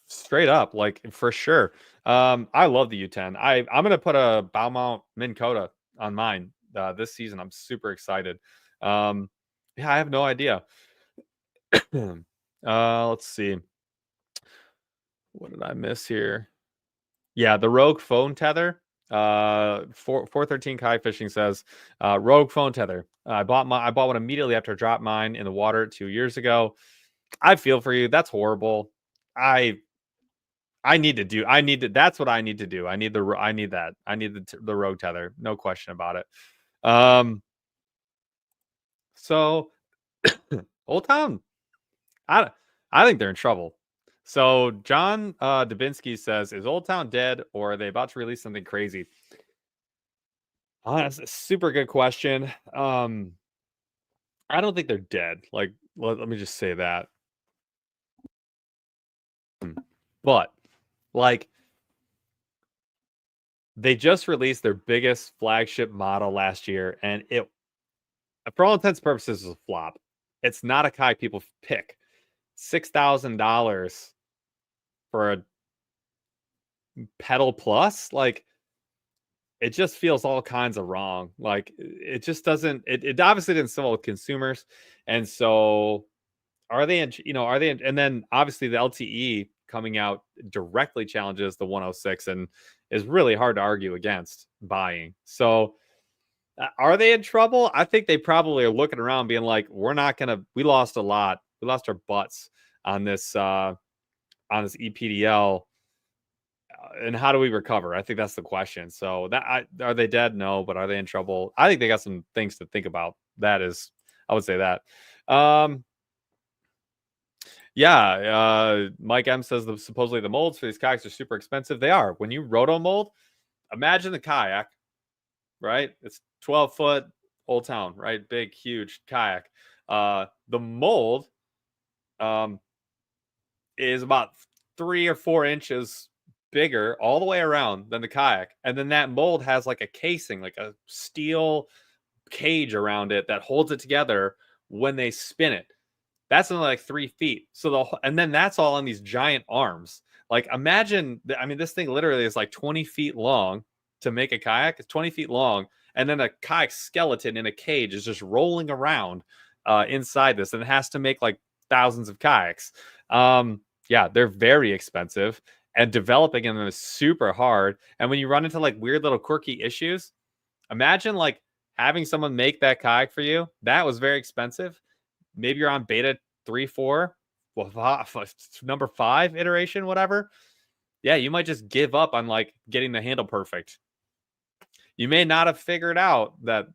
Straight up, like, for sure. I love the U10. I'm gonna put a bow mount Minn Kota on mine this season. I'm super excited. Yeah, I have no idea. Let's see. What did I miss here? Yeah, the Rogue phone tether. 413 Kayak Fishing says, Rogue phone tether. I bought one immediately after I dropped mine in the water 2 years ago. I feel for you. That's horrible. That's what I need to do. I need that. I need the Rogue tether. No question about it. So Old Town, I think they're in trouble. So John Dubinsky says, is Old Town dead, or are they about to release something crazy? That's a super good question. I don't think they're dead. Like, let me just say that. But like, they just released their biggest flagship model last year, and it, for all intents and purposes, is a flop. It's not a kayak people pick. $6,000 for a pedal plus, like, it just feels all kinds of wrong. Like, it just doesn't. It obviously didn't sell with consumers, and so are they? And then obviously the LTE coming out directly challenges the 106 and is really hard to argue against buying. So are they in trouble? I think they probably are looking around being like, we lost a lot. We lost our butts on this EPDL. and how do we recover? I think that's the question. So are they dead? No, but are they in trouble? I think they got some things to think about. That is, I would say that. Mike M says supposedly the molds for these kayaks are super expensive. They are. When you roto mold, imagine the kayak, right? It's 12 foot, Old Town, right? Big, huge kayak. The mold is about 3 or 4 inches bigger all the way around than the kayak. And then that mold has like a casing, like a steel cage around it that holds it together when they spin it. That's only like 3 feet. And then that's all on these giant arms. Like imagine, I mean, this thing literally is like 20 feet long to make a kayak. It's 20 feet long. And then a kayak skeleton in a cage is just rolling around inside this. And it has to make like thousands of kayaks. They're very expensive. And developing them is super hard. And when you run into like weird little quirky issues, imagine like having someone make that kayak for you. That was very expensive. Maybe you're on beta 3, 4, number 5 iteration, whatever. Yeah, you might just give up on like getting the handle perfect. You may not have figured out that,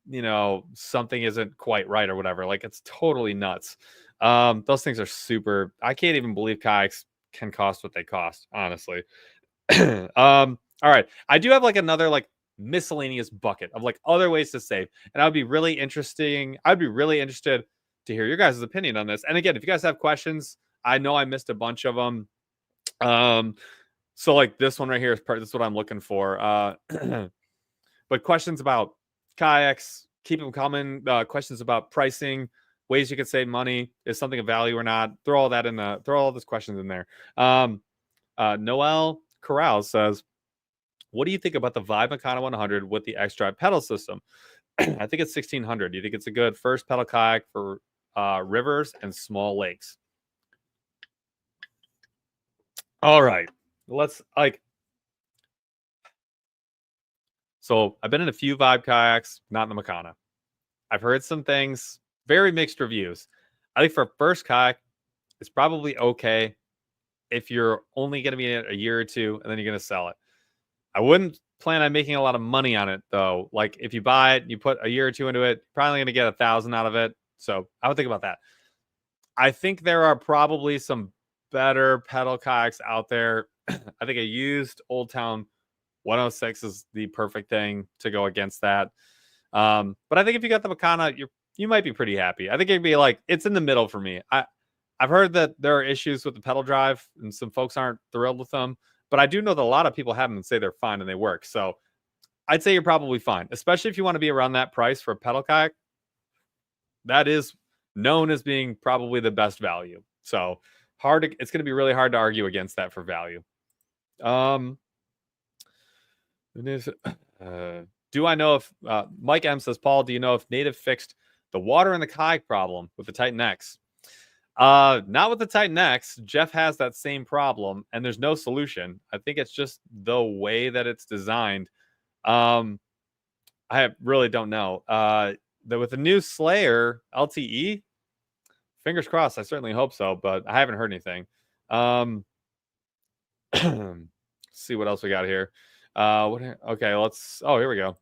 something isn't quite right or whatever. Like it's totally nuts. Those things are super. I can't even believe kayaks can cost what they cost, honestly. All right. I do have like another like miscellaneous bucket of like other ways to save. And I'd be really interested to hear your guys' opinion on this. And again, if you guys have questions, I know I missed a bunch of them. So like this one right here this is what I'm looking for. But questions about kayaks, keep them coming. Questions about pricing, ways you could save money, is something of value or not. Throw all those questions in there. Noel Corral says, what do you think about the Vibe Makana 100 with the X-Drive pedal system? I think it's 1600. Do you think it's a good first pedal kayak for rivers and small lakes? All right, so I've been in a few Vibe kayaks, not in the Makana. I've heard some things, very mixed reviews. I think for a first kayak, it's probably okay if you're only going to be in it a year or two and then you're going to sell it. I wouldn't plan on making a lot of money on it though. Like if you buy it, you put a year or two into it, probably going to get 1,000 out of it. So I would think about that. I think there are probably some better pedal kayaks out there. I think a used Old Town 106 is the perfect thing to go against that. But I think if you got the Makana, you might be pretty happy. I think it'd be like, it's in the middle for me. I've heard that there are issues with the pedal drive and some folks aren't thrilled with them, but I do know that a lot of people have them and say they're fine and they work. So I'd say you're probably fine, especially if you want to be around that price for a pedal kayak. That is known as being probably the best value. So it's going to be really hard to argue against that for value. Do I know if Mike M says, Paul, do you know if Native fixed the water in the kayak problem with the Titan X? Not with the Titan X. Jeff has that same problem and there's no solution. I think it's just the way that it's designed. I really don't know. With the new Slayer LTE, fingers crossed. I certainly hope so, but I haven't heard anything. See what else we got here. Okay, here we go.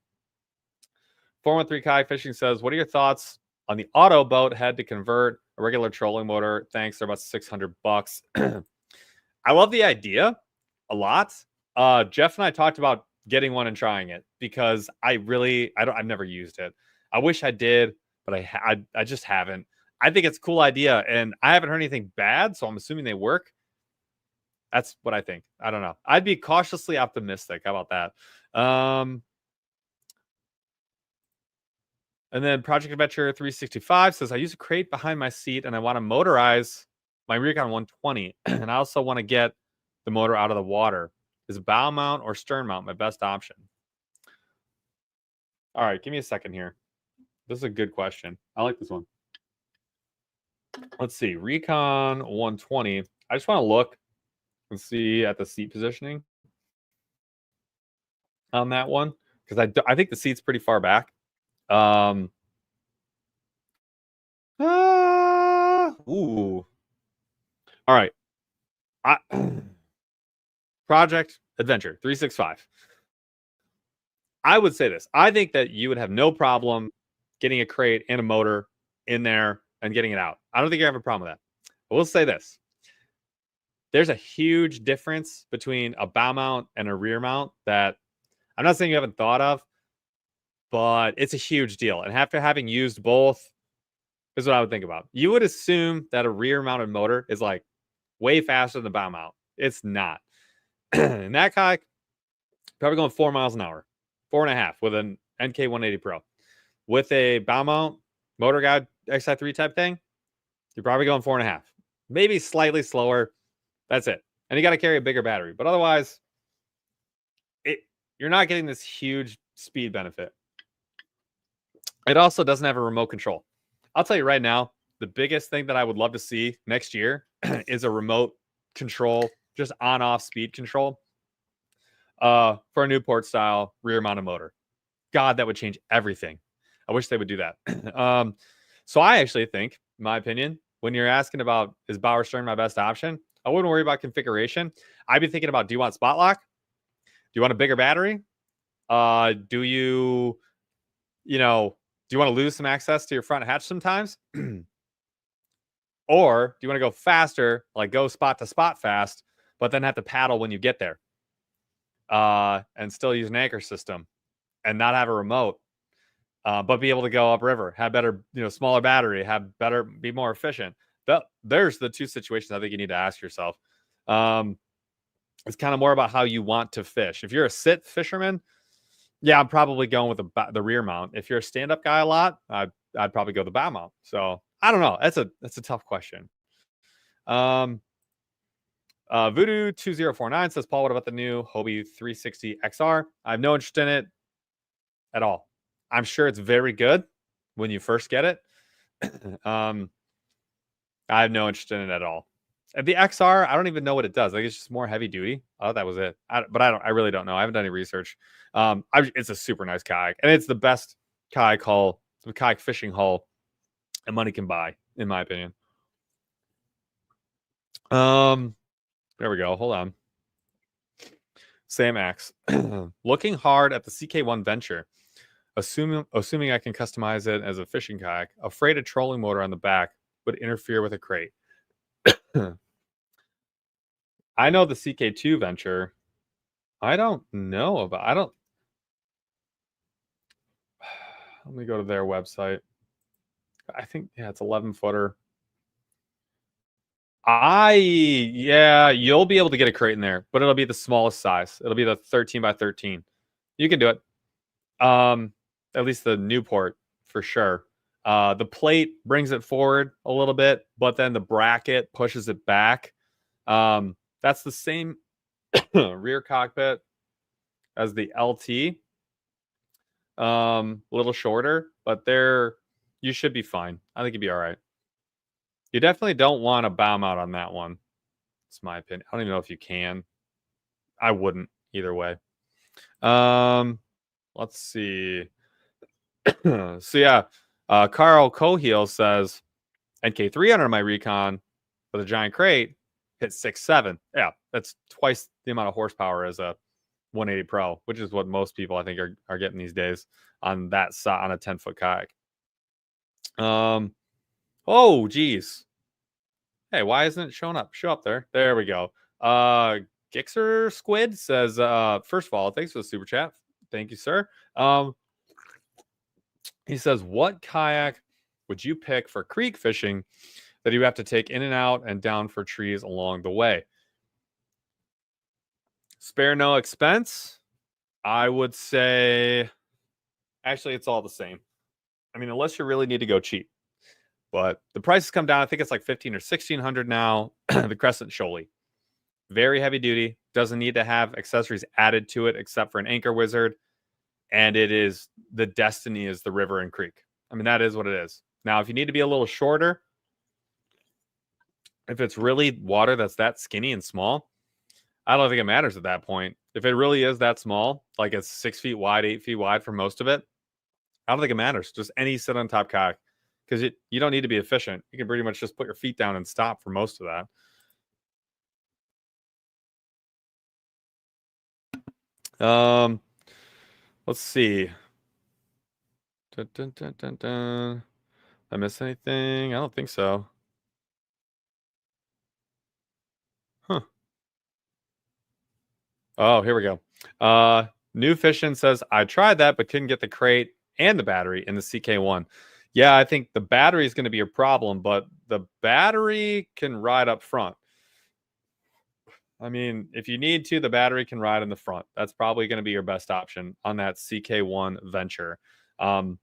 413 Kayak Fishing says, what are your thoughts on the auto boat head to convert a regular trolling motor? Thanks, they're about $600. I love the idea a lot. Jeff and I talked about getting one and trying it because I've never used it. I wish I did, but I just haven't. I think it's a cool idea and I haven't heard anything bad, so I'm assuming they work. That's what I think. I don't know. I'd be cautiously optimistic. How about that? And then Project Adventure 365 says, I use a crate behind my seat and I want to motorize my Recon 120. And I also want to get the motor out of the water. Is bow mount or stern mount my best option? All right, give me a second here. This is a good question. I like this one. Let's see. Recon 120. I just want to look and see at the seat positioning on that one because I think the seat's pretty far back. Ooh. All right. Project Adventure 365. I would say this. I think that you would have no problem getting a crate and a motor in there and getting it out. I don't think you have a problem with that. I will say this. There's a huge difference between a bow mount and a rear mount that I'm not saying you haven't thought of, but it's a huge deal. And after having used both, here's what I would think about. You would assume that a rear mounted motor is like way faster than the bow mount. It's not. In that kayak, probably going 4 miles an hour, 4.5 with an NK 180 Pro. With a bow mount motor guide XI3 type thing, you're probably going 4.5, maybe slightly slower. That's it. And you got to carry a bigger battery. But otherwise, you're not getting this huge speed benefit. It also doesn't have a remote control. I'll tell you right now, the biggest thing that I would love to see next year is a remote control, just on-off speed control for a Newport style rear mounted motor. God, that would change everything. I wish they would do that. So I actually think, in my opinion, when you're asking about is Bauer Stern my best option, I wouldn't worry about configuration. I'd be thinking about, do you want spot lock? Do you want a bigger battery? Do you want to lose some access to your front hatch sometimes? Or do you want to go faster, like go spot to spot fast, but then have to paddle when you get there? And still use an anchor system and not have a remote, but be able to go upriver, have better, smaller battery, be more efficient. There's the two situations I think you need to ask yourself. It's kind of more about how you want to fish. If you're a sit fisherman, yeah, I'm probably going with the rear mount. If you're a stand-up guy a lot, I'd probably go the bow mount. So I don't know. That's a tough question. Voodoo 2049 says, Paul, what about the new Hobie 360 XR? I have no interest in it at all. I'm sure it's very good when you first get it. I have no interest in it at all. And the XR, I don't even know what it does. Like, it's just more heavy duty. Oh, that was it. I really don't know. I haven't done any research. It's a super nice kayak, and it's the best kayak hull, the kayak fishing hull, and money can buy, in my opinion. There we go. Hold on. Sam X. Looking hard at the CK1 Venture, assuming I can customize it as a fishing kayak, afraid a trolling motor on the back would interfere with a crate. I know the CK2 Venture. I don't know about. Let me go to their website. I think it's 11-footer. You'll be able to get a crate in there, but it'll be the smallest size. It'll be the 13 by 13. You can do it. At least the Newport for sure. The plate brings it forward a little bit, but then the bracket pushes it back. That's the same rear cockpit as the LT. A little shorter, but you should be fine. I think you'd be all right. You definitely don't want a bow mount on that one. It's my opinion. I don't even know if you can. I wouldn't either way. Let's see. So yeah, Carl Cohiel says NK300 on my Recon with a giant crate hit 6.7. Yeah, that's twice the amount of horsepower as a 180 Pro, which is what most people I think are getting these days on a 10-foot kayak. Oh geez. Hey, why isn't it showing up? Show up there. There we go. Gixer Squid says, first of all, thanks for the super chat. Thank you, sir. He says, what kayak would you pick for creek fishing that you have to take in and out and down for trees along the way? Spare no expense. I would say, actually, it's all the same. I mean, unless you really need to go cheap. But the prices come down. I think it's like $1,500 or $1,600 now. The Crescent Shoaly. Very heavy duty. Doesn't need to have accessories added to it except for an anchor wizard. And the destiny is the river and creek. I mean, that is what it is. Now, if you need to be a little shorter, if it's really water that's that skinny and small, I don't think it matters at that point. If it really is that small, like it's 6 feet wide, 8 feet wide for most of it, I don't think it matters. Just any sit on top kayak. Because you don't need to be efficient. You can pretty much just put your feet down and stop for most of that. Um, let's see. Dun, dun, dun, dun, dun. I miss anything? I don't think so. Huh. Oh, here we go. New Fishin says I tried that but couldn't get the crate and the battery in the CK1. Yeah, I think the battery is going to be a problem, but the battery can ride up front. I mean, if you need to, the battery can ride in the front. That's probably going to be your best option on that CK1 venture. Um,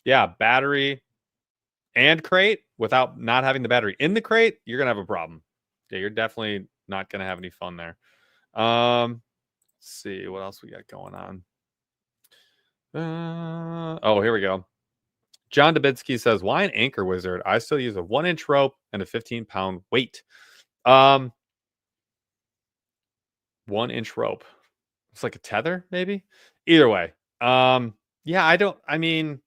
yeah, battery and crate without not having the battery in the crate, you're going to have a problem. Yeah, you're definitely not going to have any fun there. Let's see what else we got going on. Oh, here we go. John Dubinsky says, "Why an anchor wizard? I still use a 1-inch rope and a 15-pound weight." 1-inch rope. It's like a tether, maybe. Either way, yeah, I don't. I mean,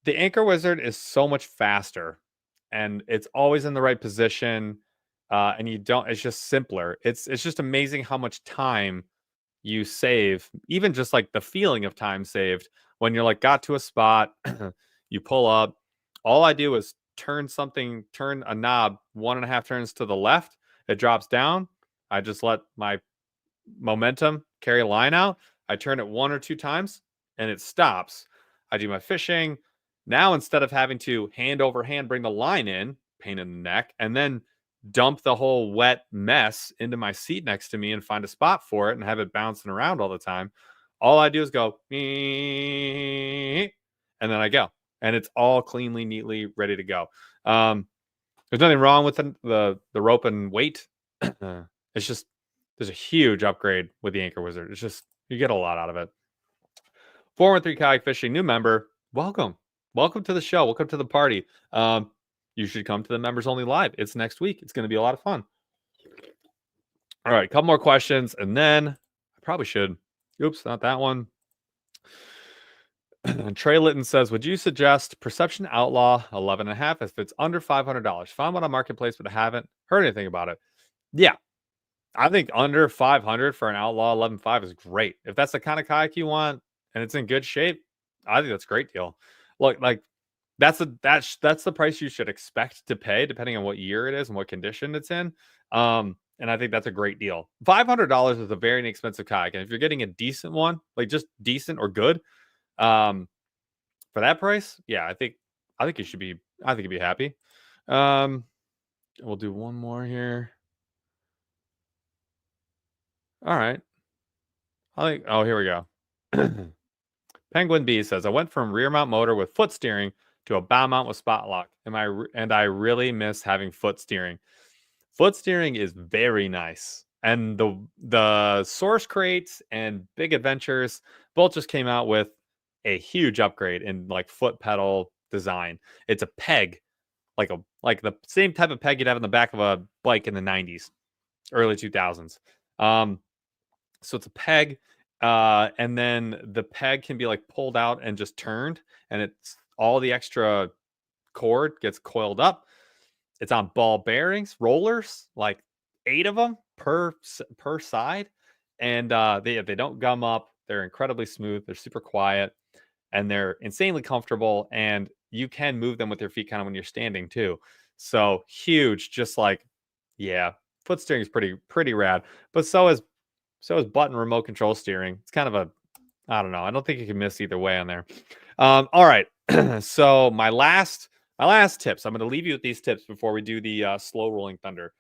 the anchor wizard is so much faster, and it's always in the right position. And you don't. It's just simpler. It's just amazing how much time you save, even just like the feeling of time saved when you're like got to a spot, you pull up. All I do is turn a knob 1.5 turns to the left. It drops down. I just let my momentum carry a line out. I turn it 1 or 2 times and it stops. I do my fishing. Now, instead of having to hand over hand bring the line in, pain in the neck, and then dump the whole wet mess into my seat next to me and find a spot for it and have it bouncing around all the time, all I do is go, and then I go. And it's all cleanly, neatly ready to go. There's nothing wrong with the rope and weight. It's just there's a huge upgrade with the Anchor Wizard. It's just you get a lot out of it. 413 Kayak Fishing, new member. Welcome. Welcome to the show. Welcome to the party. You should come to the members only live. It's next week. It's going to be a lot of fun. All right, a couple more questions, and then I probably should. Oops, not that one. Trey Litton says, would you suggest Perception Outlaw 11.5 if it's under $500? Found one on Marketplace, but I haven't heard anything about it. Yeah, I think under 500 for an Outlaw 11.5 is great. If that's the kind of kayak you want and it's in good shape, I think that's a great deal. Look, like that's the price you should expect to pay depending on what year it is and what condition it's in. And I think that's a great deal. $500 is a very inexpensive kayak, and if you're getting a decent one, like just decent or good, for that price, yeah, I think you should be. I think you'd be happy. We'll do one more here. All right. I think. Oh, here we go. Penguin B says, I went from rear mount motor with foot steering to a bow mount with spot lock. And I really miss having foot steering. Foot steering is very nice. And the Source Crates and Big Adventures both just came out with a huge upgrade in like foot pedal design. It's a peg, like the same type of peg you'd have in the back of a bike in the 90s, early 2000s. So it's a peg, and then the peg can be like pulled out and just turned, and it's all the extra cord gets coiled up. It's on ball bearings, rollers, like 8 of them per side, and they don't gum up. They're incredibly smooth. They're super quiet, and they're insanely comfortable. And you can move them with your feet kind of when you're standing too. So huge, just like yeah, foot steering is pretty rad. But so is button remote control steering. It's kind of a I don't know. I don't think you can miss either way on there. All right. So my last tips. I'm going to leave you with these tips before we do the slow rolling thunder.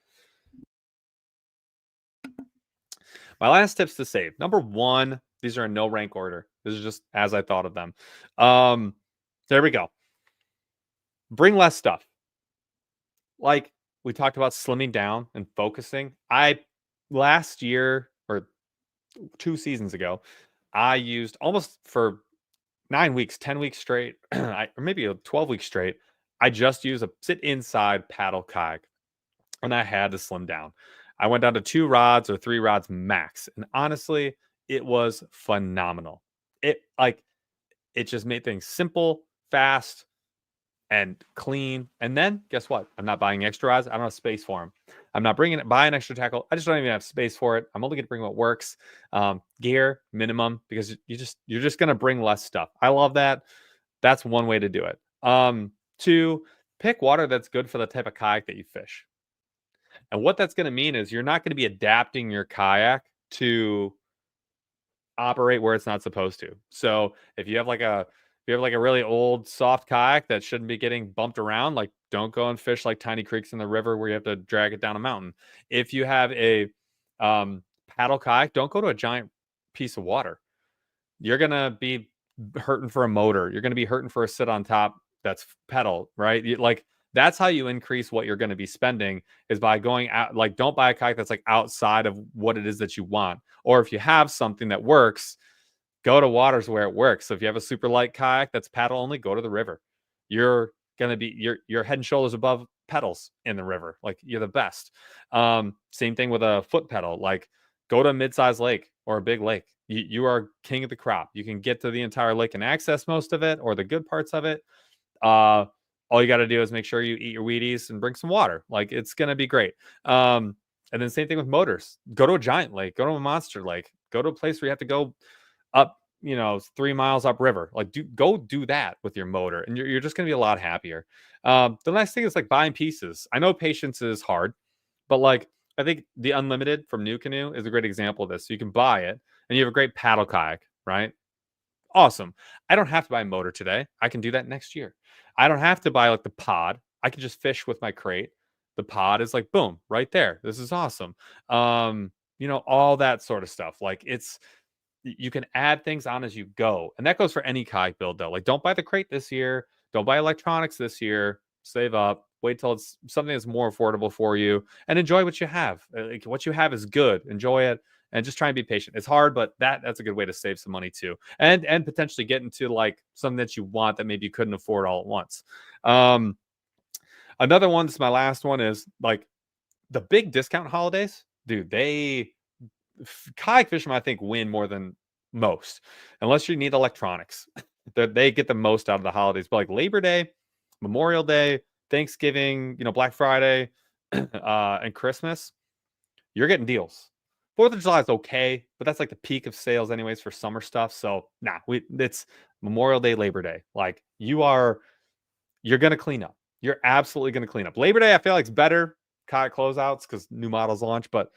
My last tips to save. Number 1, these are in no rank order. This is just as I thought of them. There we go. Bring less stuff. Like we talked about slimming down and focusing. Last year or 2 seasons ago, I used almost for 9 weeks, 10 weeks straight, or maybe 12 weeks straight. I just use a sit inside paddle kayak, and I had to slim down. I went down to 2 rods or 3 rods max, and honestly, it was phenomenal. It just made things simple, fast, and clean. And then guess what? I'm not buying extra rods. I don't have space for them. I'm not buying extra tackle. I just don't even have space for it. I'm only going to bring what works. Gear minimum, because you're just going to bring less stuff. I love that. That's one way to do it. Two, pick water that's good for the type of kayak that you fish. And what that's going to mean is you're not going to be adapting your kayak to operate where it's not supposed to. So if you have like a really old soft kayak that shouldn't be getting bumped around, like don't go and fish like tiny creeks in the river where you have to drag it down a mountain. If you have a paddle kayak, don't go to a giant piece of water. You're gonna be hurting for a motor. You're gonna be hurting for a sit on top that's pedal, right? Like that's how you increase what you're going to be spending, is by going out. Like, don't buy a kayak that's like outside of what it is that you want. Or if you have something that works, go to waters where it works. So if you have a super light kayak that's paddle only, go to the river. You're going to be your head and shoulders above pedals in the river. Like, you're the best. Same thing with a foot pedal. Like, go to a mid-sized lake or a big lake. You are king of the crop. You can get to the entire lake and access most of it, or the good parts of it. All you got to do is make sure you eat your Wheaties and bring some water. Like, it's going to be great. And then same thing with motors. Go to a giant lake, go to a monster lake, go to a place where you have to go up, 3 miles upriver. Like, go do that with your motor, and you're just going to be a lot happier. The next thing is like buying pieces. I know patience is hard, but like, I think the Unlimited from New Canoe is a great example of this. So you can buy it and you have a great paddle kayak, right? Awesome. I don't have to buy a motor today. I can do that next year. I don't have to buy like the pod. I can just fish with my crate. The pod is like, boom, right there. This is awesome. All that sort of stuff. Like, you can add things on as you go. And that goes for any kayak build though. Like, don't buy the crate this year. Don't buy electronics this year. Save up. Wait till it's something that's more affordable for you, and enjoy what you have. Like, what you have is good. Enjoy it, and just try and be patient. It's hard, but that's a good way to save some money too, and potentially get into like something that you want that maybe you couldn't afford all at once. Another one, this is my last one, is like the big discount holidays. Dude, kayak fishermen, I think, win more than most, unless you need electronics. They get the most out of the holidays. But like Labor Day, Memorial Day, Thanksgiving, Black Friday, and Christmas, you're getting deals. 4th of July is okay, but that's like the peak of sales anyways for summer stuff. So it's Memorial Day, Labor Day. Like, you're going to clean up. You're absolutely going to clean up. Labor Day, I feel like, it's better kayak closeouts because new models launch, but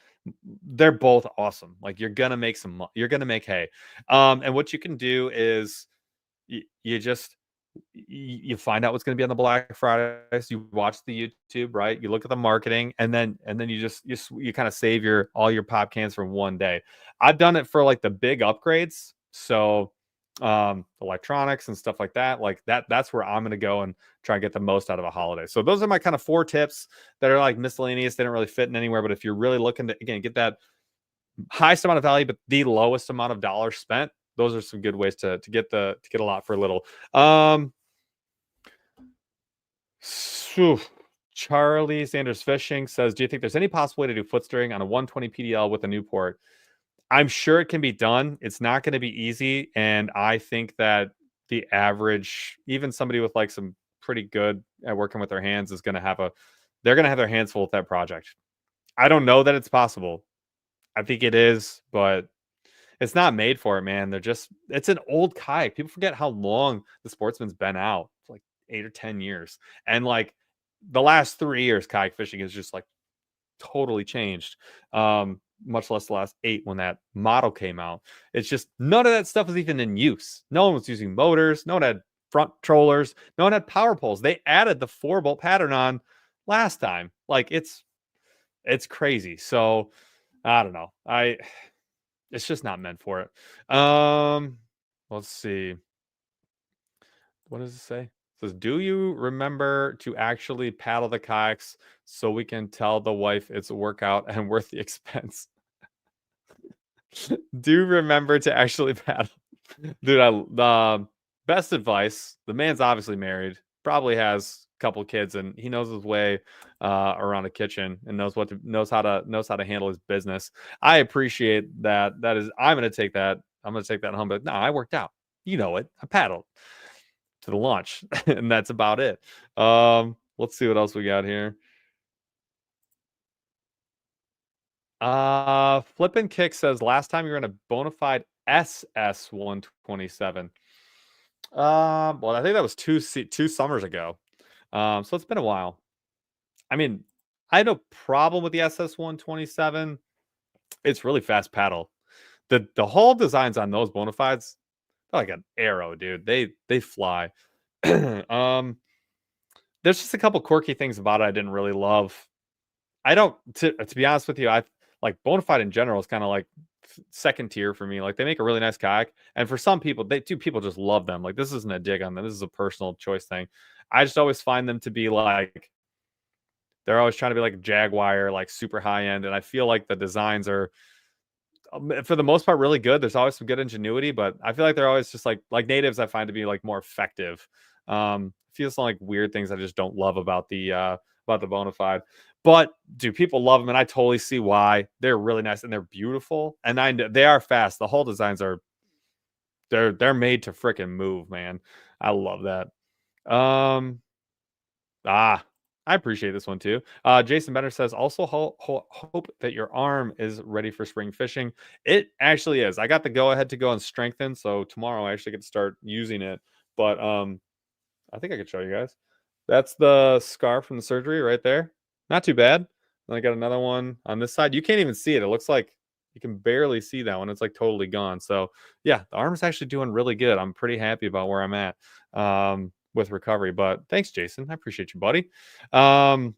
they're both awesome. Like, you're going to make you're going to make hay. And what you can do is you find out what's going to be on the Black Fridays. You watch the YouTube, right? You look at the marketing, and then you kind of save all your pop cans from one day. I've done it for like the big upgrades. So electronics and stuff like that, that's where I'm going to go and try and get the most out of a holiday. So those are my kind of 4 tips that are like miscellaneous. They don't really fit in anywhere, but if you're really looking to, again, get that highest amount of value but the lowest amount of dollars spent, those are some good ways to get a lot for a little. Charlie Sanders Fishing says, do you think there's any possible way to do foot steering on a 120 PDL with a Newport? I'm sure it can be done. It's not going to be easy. And I think that the average, even somebody with like some pretty good at working with their hands, they're going to have their hands full with that project. I don't know that it's possible. I think it is, but it's not made for it, man. It's an old kayak. People forget how long the Sportsman's been out. It's like 8 or 10 years. And like the last 3 years, kayak fishing has just like totally changed. Much less the last 8 when that model came out. It's just none of that stuff was even in use. No one was using motors. No one had front trollers. No one had power poles. They added the 4-bolt pattern on last time. Like, it's crazy. So I don't know. It's just not meant for it. Let's see. What does it say? It says, do you remember to actually paddle the kayaks so we can tell the wife it's a workout and worth the expense? Do remember to actually paddle. Dude, the best advice, the man's obviously married, probably has a couple kids, and he knows his way around a kitchen and knows how to handle his business. I appreciate that. I'm going to take that home, but no, I worked out. You know it. I paddled. to the launch, and that's about it. Let's see what else we got here. Flippin' Kick says last time you were in a Bonafide SS127. Well, I think that was two summers ago. So it's been a while. I mean, I had no problem with the SS127. It's really fast paddle. The whole designs on those Bonafides, they're like an arrow, dude. They fly. There's just a couple quirky things about it I didn't really love. I don't to be honest with you, I like Bonafide in general is kind of like second tier for me. Like they make a really nice kayak, and for some people, people just love them. Like this isn't a dig on them. This is a personal choice thing. I just always find them to be like they're always trying to be like Jaguar, like super high end, and I feel like the designs are for the most part really good. There's always some good ingenuity, but I feel like they're always just like natives I find to be like more effective. Feels like weird things I just don't love about the Bonafide. But do people love them? And I totally see why. They're really nice and they're beautiful. And they are fast. The whole designs are they're made to freaking move, man. I love that. I appreciate this one too. Jason Benner says, also hope that your arm is ready for spring fishing. It actually is. I got the go ahead to go and strengthen. So tomorrow I actually get to start using it. But I think I could show you guys. That's the scar from the surgery right there. Not too bad. Then I got another one on this side. You can't even see it. It looks like you can barely see that one. It's like totally gone. So yeah, the arm's actually doing really good. I'm pretty happy about where I'm at with recovery. But thanks, Jason. I appreciate you, buddy. This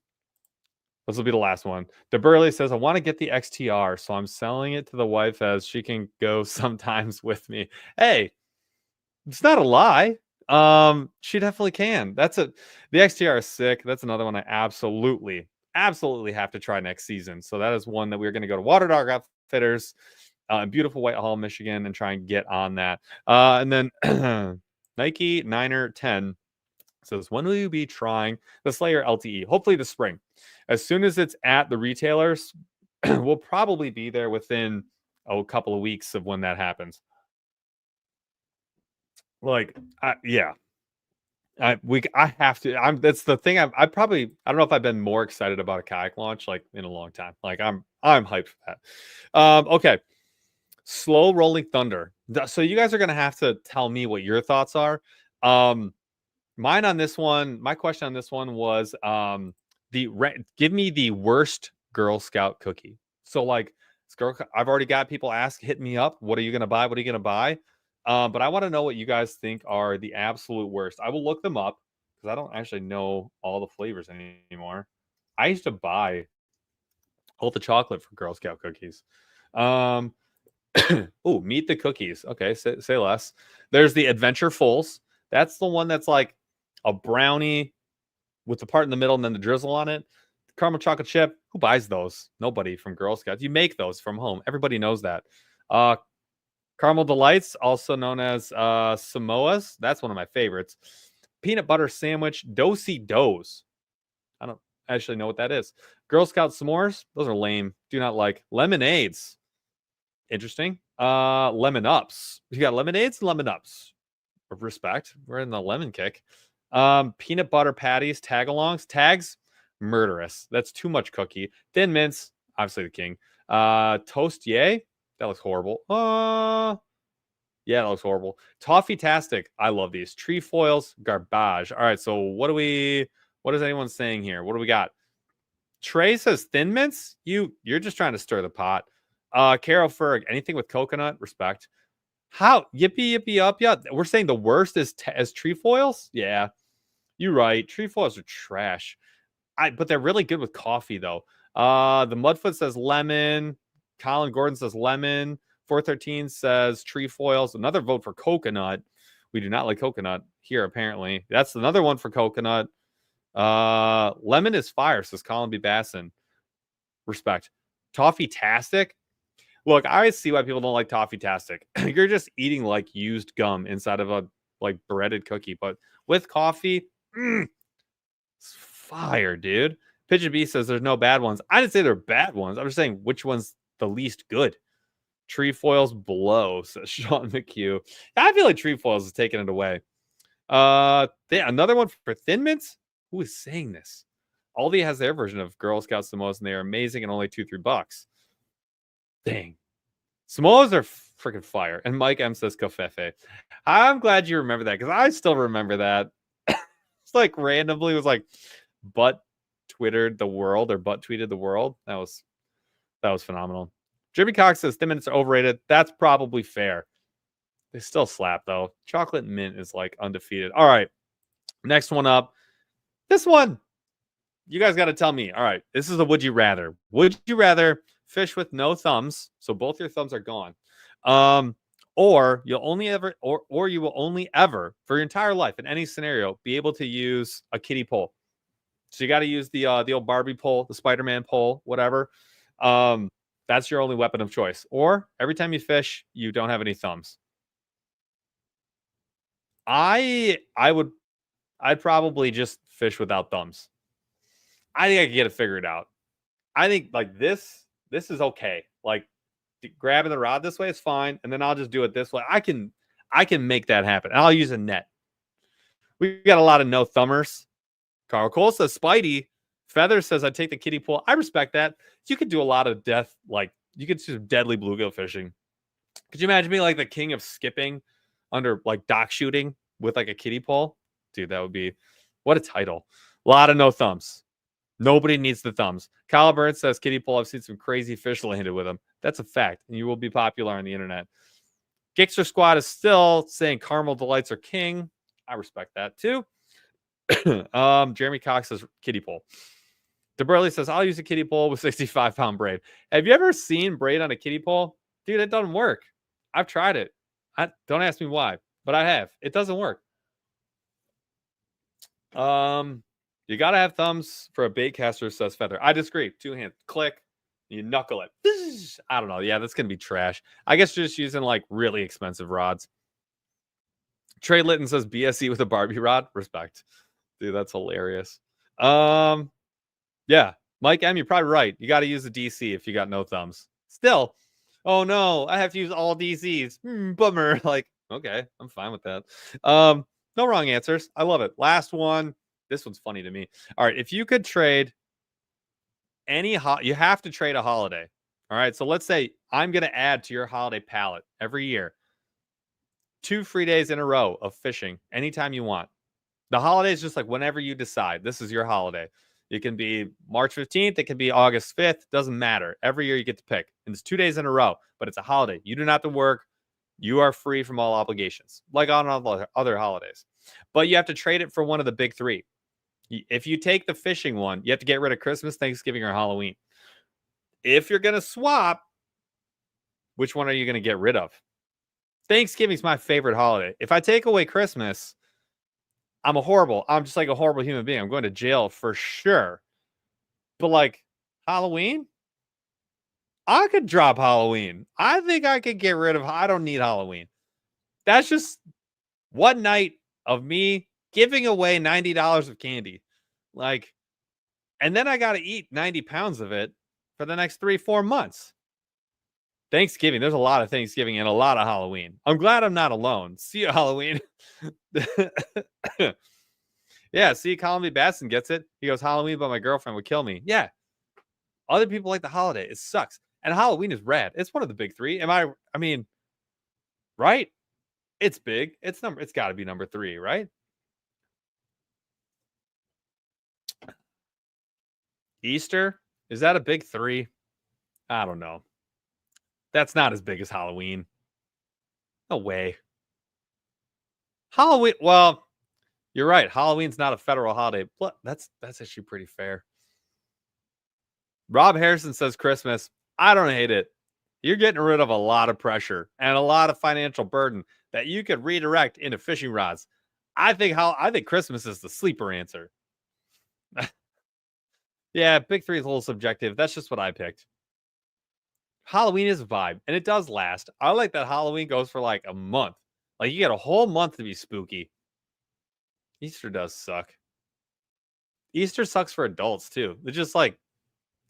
will be the last one. DeBurley says, I want to get the XTR, so I'm selling it to the wife as she can go sometimes with me. Hey, it's not a lie. She definitely can. The XTR is sick. That's another one I absolutely have to try next season. So that is one that we're going to go to Water Dog Outfitters in beautiful Whitehall, Michigan, and try and get on that. And then Nike Niner 10 says, when will you be trying the Slayer LTE? Hopefully this spring. As soon as it's at the retailers, we'll probably be there within a couple of weeks of when that happens. Like, yeah. I have to. That's the thing. I don't know if I've been more excited about a kayak launch like in a long time. Like I'm hyped for that. Okay. Slow Rolling Thunder. So you guys are gonna have to tell me what your thoughts are. Mine on this one, my question on this one was give me the worst Girl Scout cookie. So like I've already got people hit me up. What are you gonna buy? What are you gonna buy? But I want to know what you guys think are the absolute worst. I will look them up because I don't actually know all the flavors anymore. I used to buy all the chocolate for Girl Scout cookies. Oh, Meet the Cookies. Okay, say less. There's the Adventurefuls. That's the one that's like a brownie with the part in the middle and then the drizzle on it. Caramel chocolate chip. Who buys those? Nobody from Girl Scouts. You make those from home. Everybody knows that. Caramel Delights, also known as Samoas. That's one of my favorites. Peanut butter sandwich, Do-si-dos. I don't actually know what that is. Girl Scout s'mores. Those are lame. Do not like. Lemonades. Interesting. Lemon ups. You got lemonades and lemon ups. Respect. We're in the lemon kick. Peanut butter patties, tag-alongs. Tags, murderous. That's too much cookie. Thin mints, obviously the king. Toast yay. That looks horrible. Yeah, that looks horrible. Toffee-tastic. I love these. Trefoils, garbage. All right, so what is anyone saying here? What do we got? Trey says Thin Mints? You're just trying to stir the pot. Carol Ferg, anything with coconut? Respect. How? Yippee up, yeah. We're saying the worst is as trefoils? Yeah, you're right. Trefoils are trash. But they're really good with coffee, though. The Mudfoot says lemon. Colin Gordon says lemon. 413 says trefoils. Another vote for coconut. We do not like coconut here, apparently. That's another one for coconut. Lemon is fire, says Colin B. Basson. Respect. Toffee-tastic? Look, I see why people don't like Toffee-tastic. You're just eating like used gum inside of a like breaded cookie. But with coffee, it's fire, dude. Pigeon B says there's no bad ones. I didn't say they're bad ones. I'm just saying which one's the least good. Trefoils blow, says Sean McHugh. I feel like Trefoils is taking it away. Another one for Thin Mints. Who is saying this? Aldi has their version of Girl Scout Samoas, and they are amazing and only $2-3. Dang. Samoas are freaking fire. And Mike M says Covfefe. I'm glad you remember that because I still remember that. It's like randomly was like butt twittered the world or butt tweeted the world. That was phenomenal. Jimmy Cox says Thin Mints are overrated. That's probably fair. They still slap though. Chocolate mint is like undefeated. All right. Next one up. This one. You guys got to tell me. All right. This is a would you rather. Would you rather fish with no thumbs? So both your thumbs are gone. Or you will only ever for your entire life in any scenario be able to use a kiddie pole. So you got to use the old Barbie pole, the Spider-Man pole, whatever. That's your only weapon of choice. Or every time you fish, you don't have any thumbs. I'd probably just fish without thumbs. I think I can get it figured out. I think like this is okay. Like grabbing the rod this way is fine, and then I'll just do it this way. I can make that happen. And I'll use a net. We got a lot of no thumbers. Carl Cole says Spidey. Feather says I'd take the kiddie pool. I respect that. You could do a lot of you could do deadly bluegill fishing. Could you imagine me like the king of skipping under like dock shooting with like a kiddie pole? Dude, that would be what a title. A lot of no thumbs. Nobody needs the thumbs. Kyle Burns says kiddie pole. I've seen some crazy fish landed with them. That's a fact, and you will be popular on the internet. Gixxer Squad is still saying caramel delights are king. I respect that too. Jeremy Cox says kiddie pole. DeBurley says I'll use a kiddie pole with 65-pound braid. Have you ever seen braid on a kiddie pole? Dude, it doesn't work. I've tried it. Don't ask me why, but I have. It doesn't work. You gotta have thumbs for a bait caster, says Feather. I disagree. 2 hands, click, you knuckle it. I don't know. Yeah, that's gonna be trash. I guess just using like really expensive rods. Trey Litton says BSE with a Barbie rod. Respect, dude. That's hilarious. Yeah, Mike M, you're probably right. You got to use a DC if you got no thumbs. Still, oh no, I have to use all DCs. Bummer. Like, okay, I'm fine with that. No wrong answers. I love it. Last one. This one's funny to me. All right, if you could trade you have to trade a holiday. All right, so let's say I'm going to add to your holiday palette every year 2 free days in a row of fishing anytime you want. The holiday is just like whenever you decide. This is your holiday. It can be March 15th. It can be August 5th. Doesn't matter. Every year you get to pick. And it's 2 days in a row, but it's a holiday. You do not have to work. You are free from all obligations, like on other holidays. But you have to trade it for one of the big 3. If you take the fishing one, you have to get rid of Christmas, Thanksgiving, or Halloween. If you're going to swap, which one are you going to get rid of? Thanksgiving's my favorite holiday. If I take away Christmas, I'm just like a horrible human being. I'm going to jail for sure. But like Halloween, I could drop Halloween. I think I could get rid of, I don't need Halloween. That's just one night of me giving away $90 of candy. Like, and then I got to eat 90 pounds of it for the next 3-4 months. Thanksgiving. There's a lot of Thanksgiving and a lot of Halloween. I'm glad I'm not alone. See you, Halloween. Yeah, see, Colin B. Basson gets it. He goes, Halloween, but my girlfriend would kill me. Yeah. Other people like the holiday. It sucks. And Halloween is rad. It's one of the big 3. I mean, right? It's big. It's got to be number 3, right? Easter? Is that a big 3? I don't know. That's not as big as Halloween. No way. Halloween, well, you're right. Halloween's not a federal holiday. That's actually pretty fair. Rob Harrison says Christmas. I don't hate it. You're getting rid of a lot of pressure and a lot of financial burden that you could redirect into fishing rods. I think Christmas is the sleeper answer. Yeah, big 3 is a little subjective. That's just what I picked. Halloween is a vibe, and it does last. I like that Halloween goes for like a month. Like you get a whole month to be spooky. Easter does suck. Easter sucks for adults too. It's just like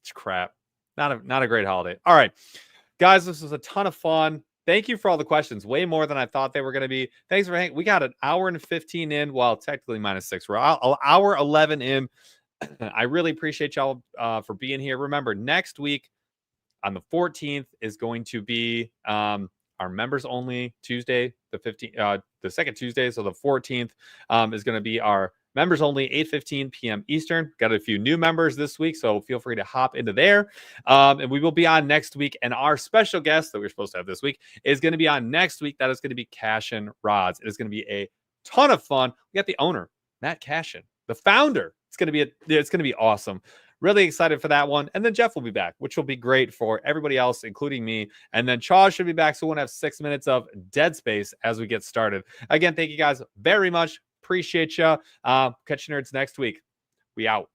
it's crap. Not a great holiday. All right, guys, this was a ton of fun. Thank you for all the questions. Way more than I thought they were going to be. Thanks for hanging. We got an hour and 15 in. Well, technically -6. We're hour 11 in. I really appreciate y'all for being here. Remember, next week on the 14th is going to be our members only Tuesday, the 15th, the second Tuesday. So the 14th is going to be our members only 8:15 p.m. Eastern. Got a few new members this week, so feel free to hop into there. And we will be on next week. And our special guest that we're supposed to have this week is going to be on next week. That is going to be Cashin Rods. It is going to be a ton of fun. We got the owner, Matt Cashin, the founder. It's going to be awesome. Really excited for that one. And then Jeff will be back, which will be great for everybody else, including me. And then Chaw should be back. So we'll have 6 minutes of dead space as we get started. Again, thank you guys very much. Appreciate you. Catch you nerds next week. We out.